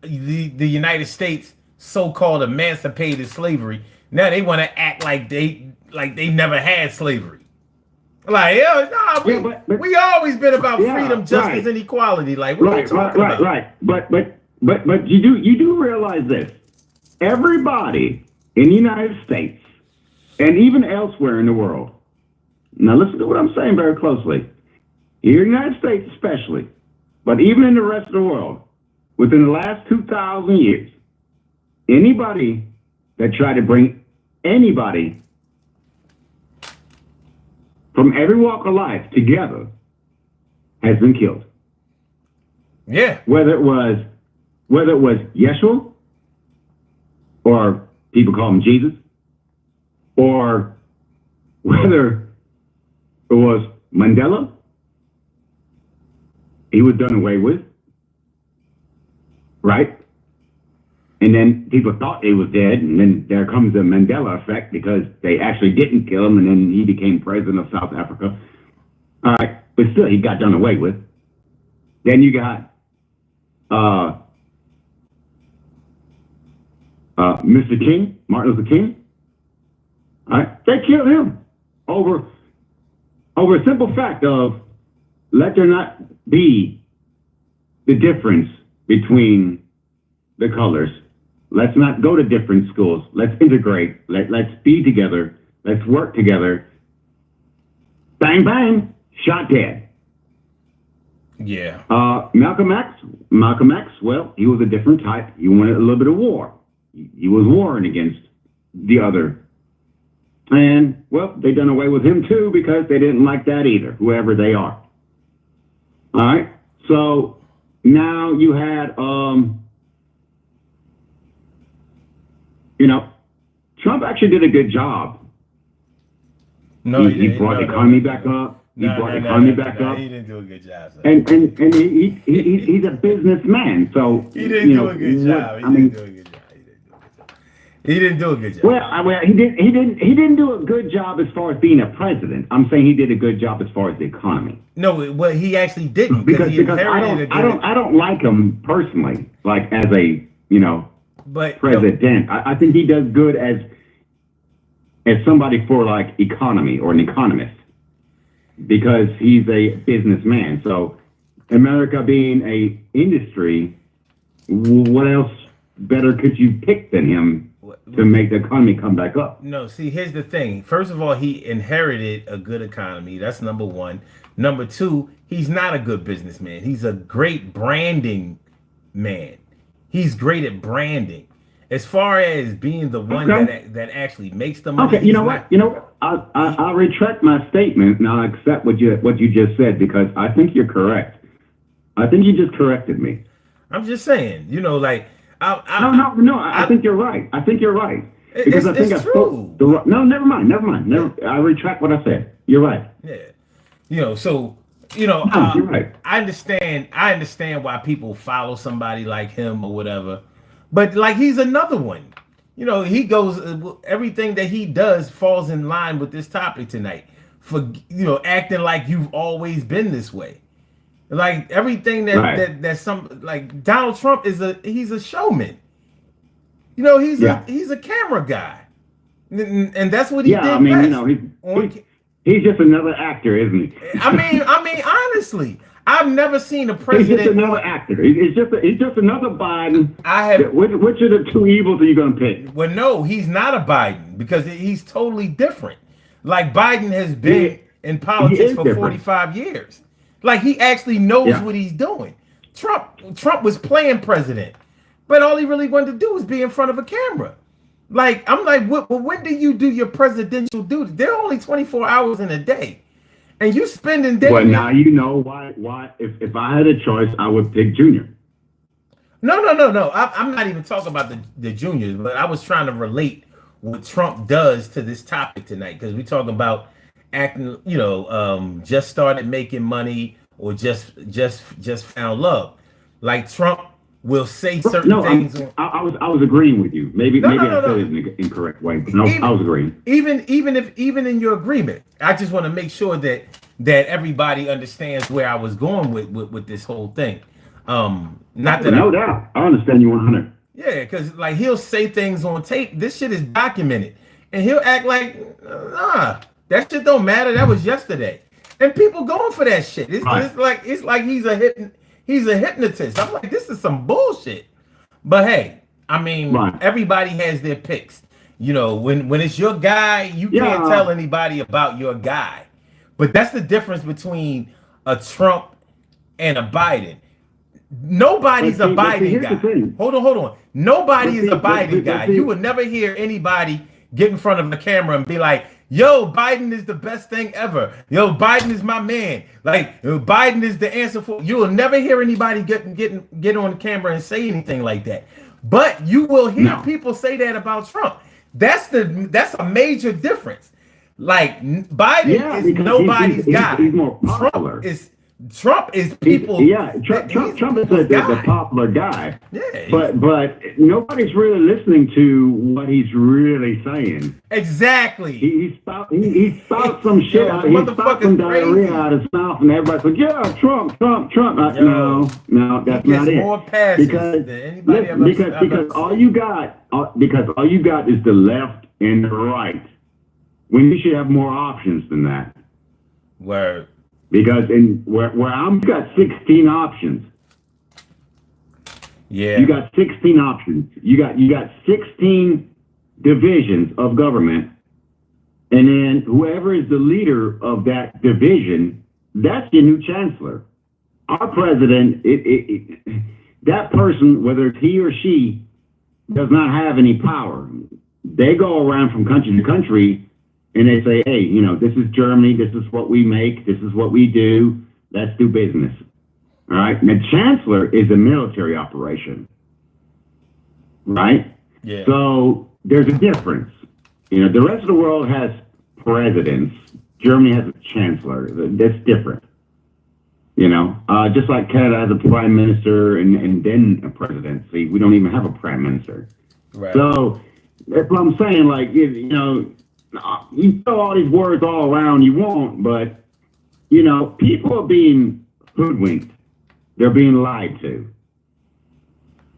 the United States so-called emancipated slavery, now they want to act like they never had slavery. Like, we always been about freedom, justice, and equality. Like, what are you talking about? Right. But you do realize this. Everybody in the United States and even elsewhere in the world. Now listen to what I'm saying very closely. Here in the United States especially, but even in the rest of the world, within the last 2,000 years, anybody that tried to bring anybody from every walk of life together has been killed. Yeah. Whether it was Yeshua, or people call him Jesus, or whether it was Mandela, he was done away with, right? And then people thought he was dead, and then there comes the Mandela effect because they actually didn't kill him, and then he became president of South Africa. All right, but still, he got done away with. Then you got Mr. King, Martin Luther King. All right, they killed him over a simple fact of let there not be the difference between the colors. Let's not go to different schools. Let's integrate. Let's be together. Let's work together. Bang, bang, shot dead. Yeah. Malcolm X, well, he was a different type. He wanted a little bit of war. He was warring against the other. And, well, they done away with him too because they didn't like that either, whoever they are. All right. So now you had, Trump actually did a good job. No, he brought the economy back up. He brought the economy back up. He didn't do a good job. Sir. And he's a businessman. So He didn't do a good job. He didn't do a good job. Well, he didn't do a good job as far as being a president. I'm saying he did a good job as far as the economy. No, well, he actually didn't because he inherited I don't like him personally, like as a but president. I think he does good as somebody for like economy or an economist because he's a businessman. So America being a industry, what else better could you pick than him to make the economy come back up? No, see, here's the thing. First of all, he inherited a good economy. That's number one. Number two, he's not a good businessman. He's a great branding man. He's great at branding. As far as being the one that actually makes the money. Okay, you know what? I'll retract my statement and I'll accept what you just said because I think you're correct. I think you just corrected me. I'm just saying, I think you're right. I think you're right. Because I think I spoke. No, never mind. I retract what I said. You're right. Yeah. You're right. I understand why people follow somebody like him or whatever. But like he's another one. He goes everything that he does falls in line with this topic tonight. For acting like you've always been this way. Like everything that some like Donald Trump he's a showman. He's a camera guy, and that's what he did. I mean, he's just another actor, isn't he? I mean, honestly, I've never seen a president. He's just another actor. He's just another Biden. Which of the two evils are you going to pick? Well, no, he's not a Biden because he's totally different. Like Biden has been in politics for 45 years. Like he actually knows what he's doing. Trump was playing president, but all he really wanted to do was be in front of a camera. Like I'm like, when do you do your presidential duty? There are only 24 hours in a day, and you spending days. Well, now you know why. If I had a choice, I would pick Junior. No. I'm not even talking about the juniors, but I was trying to relate what Trump does to this topic tonight because we talking about acting, just started making money or just found love. Like Trump will say certain things. I was agreeing with you. Maybe I said it in an incorrect way. No, I was agreeing. Even in your agreement, I just want to make sure that everybody understands where I was going with this whole thing. No doubt. I understand you 100. Yeah, because like he'll say things on tape. This shit is documented, and he'll act like that shit don't matter. That was yesterday, and people going for that shit. It's like he's a hypnotist. I'm like, this is some bullshit. But hey, I mean, everybody has their picks. When it's your guy, you can't tell anybody about your guy. But that's the difference between a Trump and a Biden. Nobody's a Biden guy. Hold on. Nobody is a Biden guy. You would never hear anybody get in front of the camera and be like, yo, Biden is the best thing ever. Yo, Biden is my man. Like, Biden is the answer for. You will never hear anybody get on camera and say anything like that. But you will hear people say that about Trump. That's a major difference. Like, Biden is nobody's guy. He's more popular. Trump is people. Trump is the popular guy. Yeah, but nobody's really listening to what he's really saying. Exactly. He spouts some shit out. He spouts some diarrhea out of his mouth, and everybody's like, "Yeah, Trump." No, that's not it. More passes than anybody ever. Because all you got is the left and the right. When you should have more options than that. Word. Because where I'm got 16 options. Yeah. You got 16 options. You got 16 divisions of government. And then whoever is the leader of that division, that's your new chancellor. Our president, that person, whether it's he or she, does not have any power. They go around from country to country and they say, hey, this is Germany, this is what we make, this is what we do, let's do business. All right? And the chancellor is a military operation. Right? Yeah. So there's a difference. The rest of the world has presidents. Germany has a chancellor. That's different. Just like Canada has a prime minister and then a presidency. We don't even have a prime minister. Right. So that's what I'm saying. Like, you throw all these words all around you won't, but people are being hoodwinked. They're being lied to.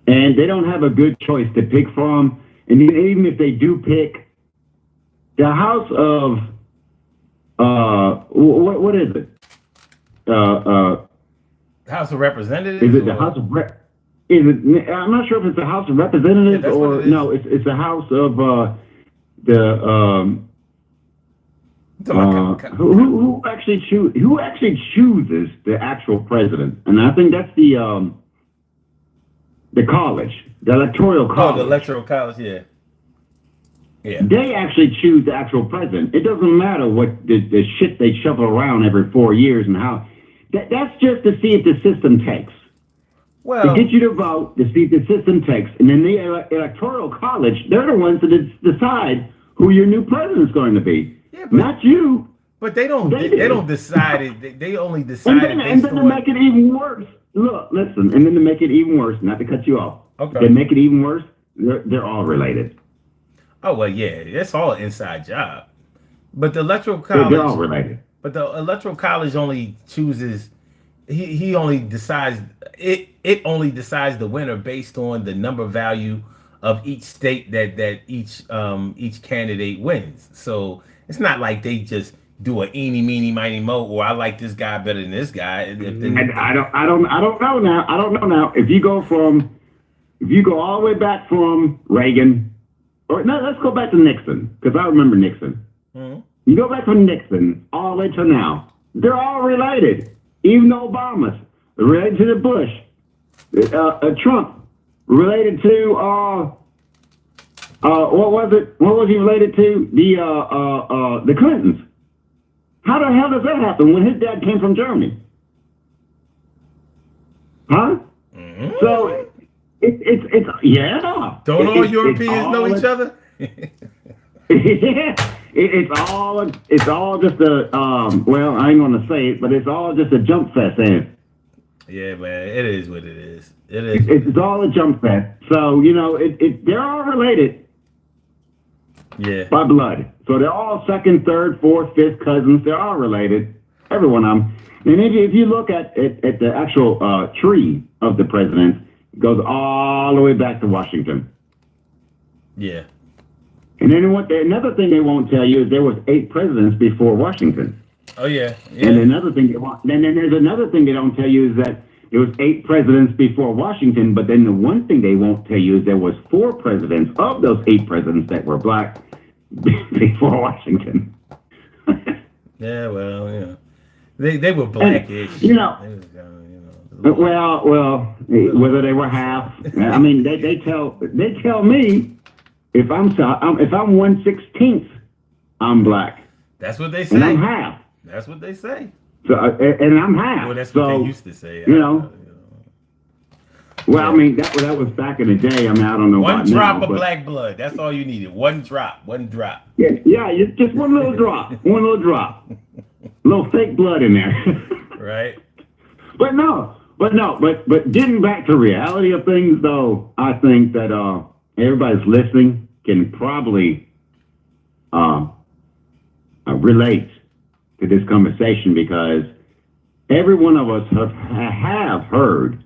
And they don't have a good choice to pick from. And even if they do pick, the House of what is it? House of Representatives? Is it the House of I'm not sure if it's the House of Representatives or no, it's the House of who actually chooses the actual president? And I think that's the college, the electoral college. Oh, the electoral college, yeah. Yeah. They actually choose the actual president. It doesn't matter what the shit they shovel around every 4 years and how. That's just to see if the system takes. Well, to get you to vote, to see if the system takes. And then the electoral college, they're the ones that decide who your new president's going to be. Yeah, not you. But they don't decide it. They only decide it and then to make it even worse. Look, listen, and then to make it even worse, not to cut you off. Okay. To make it even worse, they're all related. Oh, well, yeah, it's all an inside job. But the electoral college, they're all related. But the electoral college only chooses. He only decides it only decides the winner based on the number value of each state that each candidate wins. So it's not like they just do a eeny meeny miny mo, or I like this guy better than this guy. I don't know now. I don't know now. If you go all the way back from Reagan, or no, let's go back to Nixon, because I remember Nixon. Mm-hmm. You go back from Nixon all the way to now. They're all related. Even Obama's related to the Bush, Trump related to what was it? What was he related to? The Clintons. How the hell does that happen when his dad came from Germany? Huh? Mm-hmm. So it's yeah. Don't all Europeans know each other? Yeah. It's all just a well, I ain't gonna say it, but it's all just a jump fest, ain't it? Yeah, man, it is what it is. It's all a jump fest. So they're all related. Yeah. By blood. So they're all second, third, fourth, fifth cousins. They're all related. Every one of them. And if you look at the actual tree of the presidents, it goes all the way back to Washington. Yeah. And then another thing they won't tell you is there was 8 presidents before Washington. Oh yeah. And another thing then there's another thing they don't tell you is that there was 8 presidents before Washington, but then the one thing they won't tell you is there was 4 presidents of those 8 presidents that were black before Washington. Yeah, well, they were blackish. Well, whether they were half. I mean, they tell me if I'm 1/16, I'm black. That's what they and I'm say. half. That's what they say. So, and I'm half. Well, that's so, what they used to say. You know. Well, Yeah. I mean, that was back in the day. I mean, I don't know One about drop now, of but black blood. That's all you needed. One drop. One drop. yeah, just one little drop. One little drop. Little fake blood in there. Right. But getting back to reality of things, though, I think that everybody's listening can probably relate to this conversation, because every one of us have heard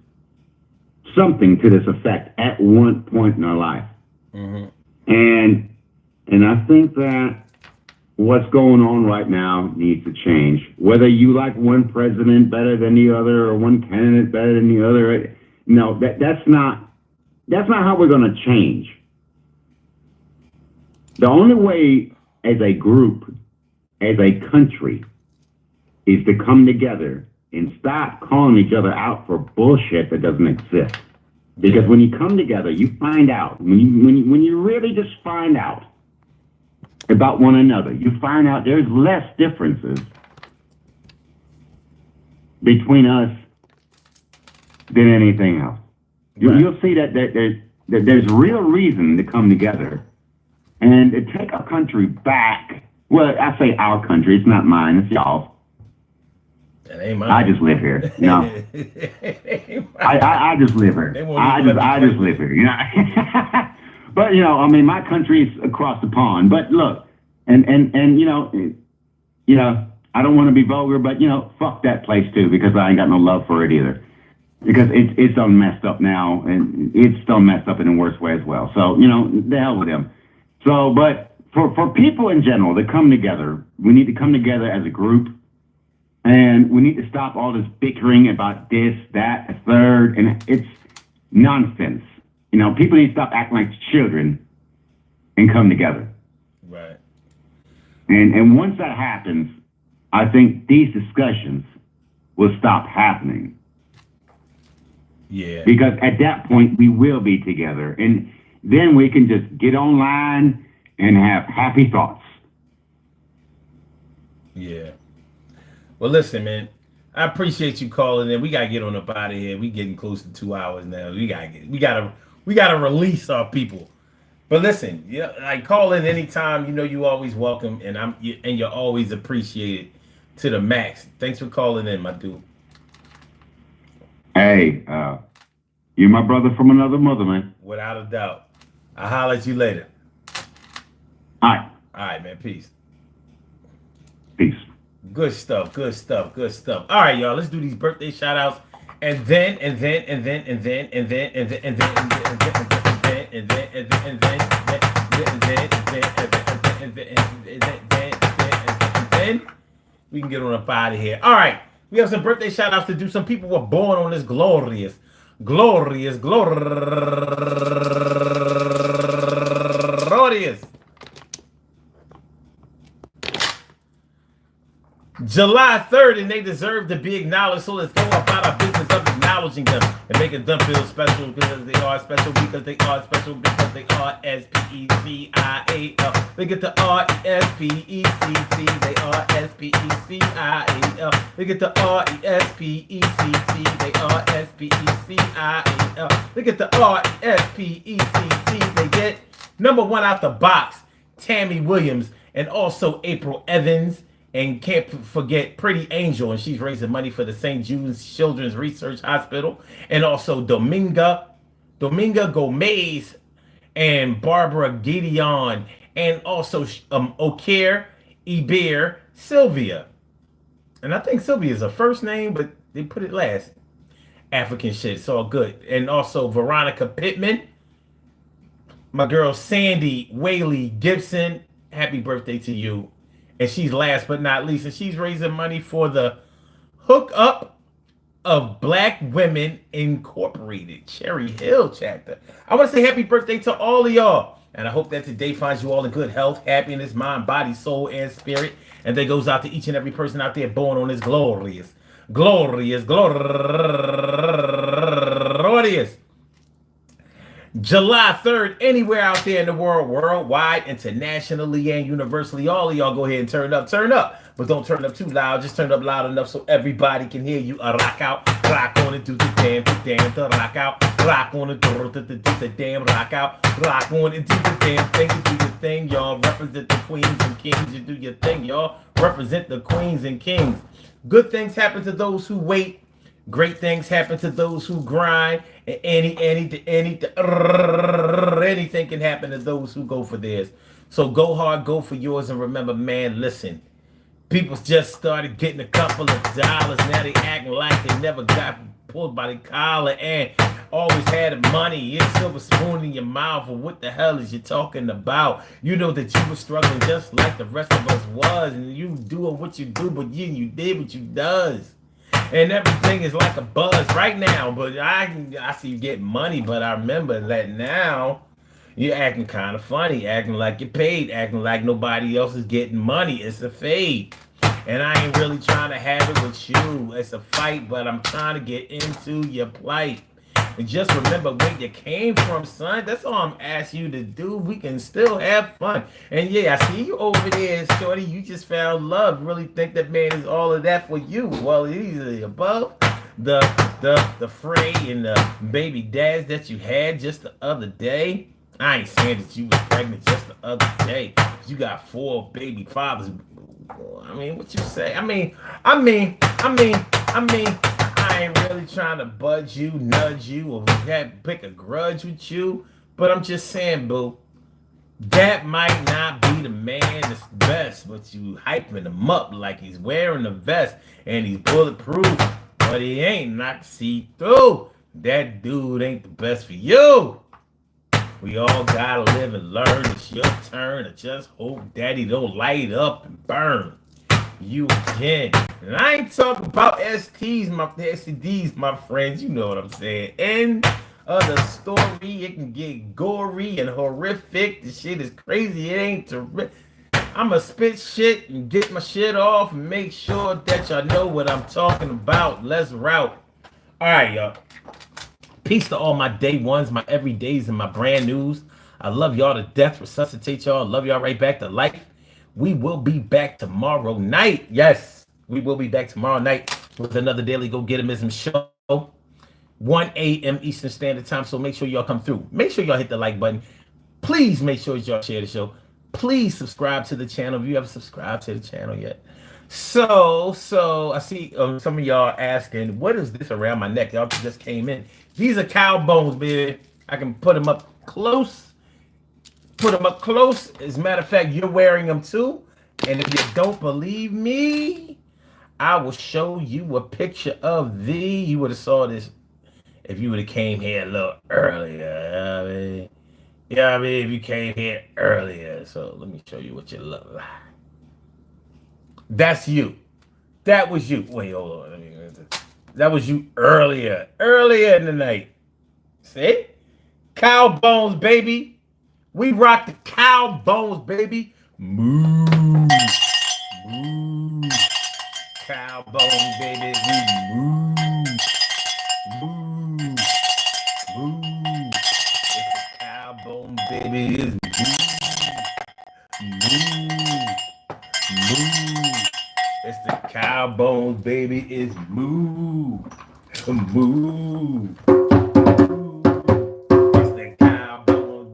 something to this effect at one point in our life. Mm-hmm. And I think that what's going on right now needs to change. Whether you like one president better than the other or one candidate better than the other, no, that's not how we're going to change. The only way as a group, as a country, is to come together and stop calling each other out for bullshit that doesn't exist. Because when you come together, you find out. When you really just find out about one another, you find out there's less differences between us than anything else. Right. You'll see that there's real reason to come together and to take our country back. Well, I say our country, it's not mine, it's y'all. That ain't mine. I just live here. No. I just live here. I just live here, you know. But, you know, I mean, my country's across the pond. But look, and you know, I don't want to be vulgar, but, you know, fuck that place too, because I ain't got no love for it either. Because it's done messed up now, and it's done messed up in a worse way as well. So, you know, the hell with them. So, but for people in general that come together, we need to come together as a group, and we need to stop all this bickering about this, that, a third, and it's nonsense. You know, people need to stop acting like children and come together. Right. And once that happens, I think these discussions will stop happening. Yeah. Because at that point, we will be together. And then we can just get online and have happy thoughts. Yeah. Well, listen, man. I appreciate you calling in. We gotta get on up out of here. We getting close to 2 hours now. We gotta release our people. But listen, yeah, like, call in anytime. You know, you always welcome, and you're always appreciated to the max. Thanks for calling in, my dude. Hey, you're my brother from another mother, man. Without a doubt. I'll holler at you later. All right. All right, man. Peace. Peace. Good stuff. Good stuff. Good stuff. All right, y'all. Let's do these birthday shout outs. And then we can get on up out of here. All right. We have some birthday shout outs to do. Some people were born on this glorious July 3rd, and they deserve to be acknowledged. So let's go about our business of acknowledging them and making them feel special, because they are special, because they are special, because they are S-P-E-C-I-A-L. They get the R-E-S-P-E-C-T. They are S-P-E-C-I-A-L. They get the R-E-S-P-E-C-T. They are S-P-E-C-I-A-L. They get the R-E-S-P-E-C-T. They get number one out the box, Tammy Williams, and also April Evans. And can't forget Pretty Angel, and she's raising money for the St. Jude's Children's Research Hospital. And also Dominga Gomez and Barbara Gideon. And also Oker Iber Sylvia. And I think Sylvia is a first name, but they put it last. African shit, it's all good. And also Veronica Pittman. My girl Sandy Whaley Gibson. Happy birthday to you. And she's last but not least, and she's raising money for the Hook Up of Black Women Incorporated, Cherry Hill chapter. I want to say happy birthday to all of y'all. And I hope that today finds you all in good health, happiness, mind, body, soul, and spirit. And that goes out to each and every person out there born on this glorious July 3rd, anywhere out there in the world, worldwide, internationally, and universally. All of y'all go ahead and turn up. But don't turn up too loud. Just turn up loud enough so everybody can hear you. Rock out, rock on it, do the damn, rock out, rock on it, do the damn, rock out, rock on it, do the damn thing, you do your thing, y'all. Represent the queens and kings, you do your thing, y'all. Represent the queens and kings. Good things happen to those who wait. Great things happen to those who grind, and anything can happen to those who go for theirs. So go hard, go for yours, and remember, man, listen. People just started getting a couple of dollars. Now they acting like they never got pulled by the collar and always had money. It's silver spoon in your mouth. Or what the hell is you talking about? You know that you were struggling just like the rest of us was, and you doing what you do, but you did what you does. And everything is like a buzz right now. But I see you getting money, but I remember that now you're acting kind of funny, acting like you're paid, acting like nobody else is getting money. It's a fade. And I ain't really trying to have it with you. It's a fight, but I'm trying to get into your plight. And just remember where you came from, son. That's all I'm asking you to do. We can still have fun. And yeah, I see you over there, shorty. You just found love. Really think that man is all of that for you. Well, he's above the fray and the baby dads that you had just the other day. I ain't saying that you was pregnant just the other day. You got 4 baby fathers. I mean, what you say? I mean, I ain't really trying to budge you, nudge you, or pick a grudge with you. But I'm just saying, boo, that might not be the man that's best, but you hyping him up like he's wearing a vest and he's bulletproof, but he ain't not see through. That dude ain't the best for you. We all gotta live and learn. It's your turn. I just hope daddy don't light up and burn you again. And I ain't talking about STDs, my friends. You know what I'm saying. End of the story. It can get gory and horrific. The shit is crazy. It ain't terrific. I'ma spit shit and get my shit off and make sure that y'all know what I'm talking about. Let's route. All right, y'all. Peace to all my day ones, my everydays, and my brand news. I love y'all to death. Resuscitate y'all. Love y'all right back to life. We will be back tomorrow night. Yes, we will be back tomorrow night with another Daily Go Getimism show. 1 a.m. Eastern Standard Time. So make sure y'all come through. Make sure y'all hit the like button. Please make sure y'all share the show. Please subscribe to the channel if you haven't subscribed to the channel yet. So I see some of y'all asking, what is this around my neck? Y'all just came in. These are cow bones, baby. I can put them up close. Put them up close. As a matter of fact, you're wearing them too. And if you don't believe me, I will show you a picture of thee. You would have saw this if you would have came here a little earlier. I mean, if you came here earlier. So let me show you what you look like. That's you. That was you. Wait, hold on. That was you earlier in the night. See? Cow bones, baby. We rock the cow bones, baby. Moo. Moo. Cow bones, baby. We moo. Moo. Moo. It's a cow bone, baby. It's moo. Moo. It's the cow bones, baby. It's moo. Moo. It's the cow bones,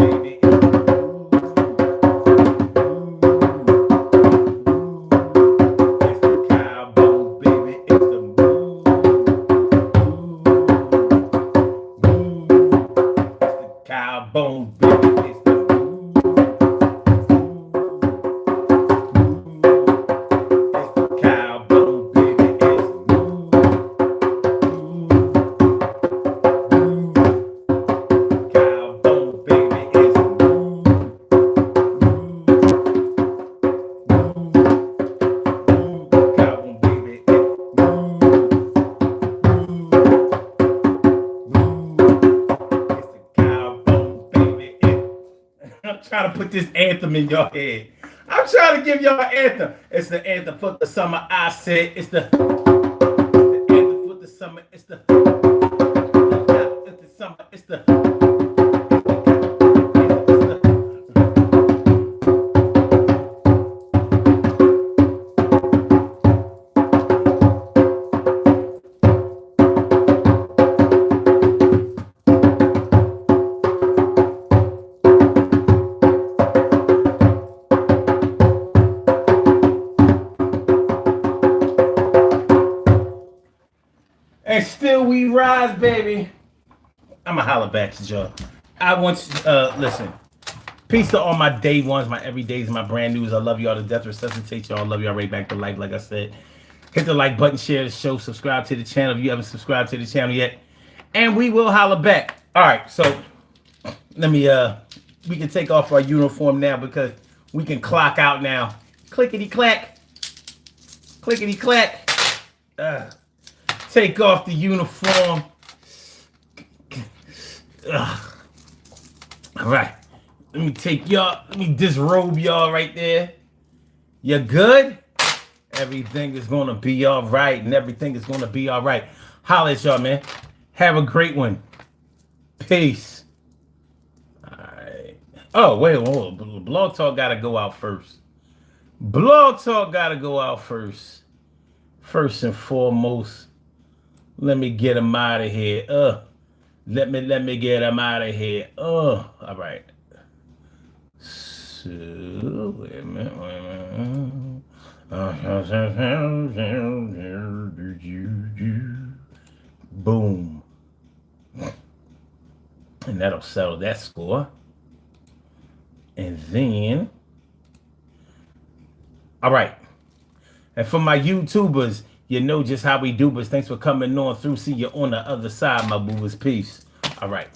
baby. It's moo. It's the cow bones, baby. It's moo. It's the cow bones, baby. It's the moo. Cow bones, baby, it's the moo. It's the cow bones, baby, it's moo. Cow bones, baby, it's moo. Cow bones, baby, it's I'm trying to put this anthem in your head. I'm trying to give y'all an anthem. It's the anthem for the summer. I said it's the anthem for the summer. It's the summer. It's the and still we rise, baby. I'ma holler back to y'all. I want you listen. Peace to all my day ones, my everydays, my brand news. I love y'all to death. Resuscitate y'all. Love y'all right back to life. Like I said, hit the like button, share the show, subscribe to the channel if you haven't subscribed to the channel yet, and we will holler back. All right, so let me we can take off our uniform now because we can clock out now. Clickety clack, clickety clack. Take off the uniform. All right, let me take y'all. Let me disrobe y'all right there. You good? Everything is gonna be all right, and everything is gonna be all right. Holla at y'all, man. Have a great one. Peace. All right. Oh wait, Blog Talk gotta go out first. Blog Talk gotta go out first. First and foremost, let me get him out of here. Let me get him out of here. All right. So wait a minute. Boom. And that'll settle that score. And then, all right. And for my YouTubers, you know just how we do, but thanks for coming on through. See you on the other side, my boobers. Peace. All right.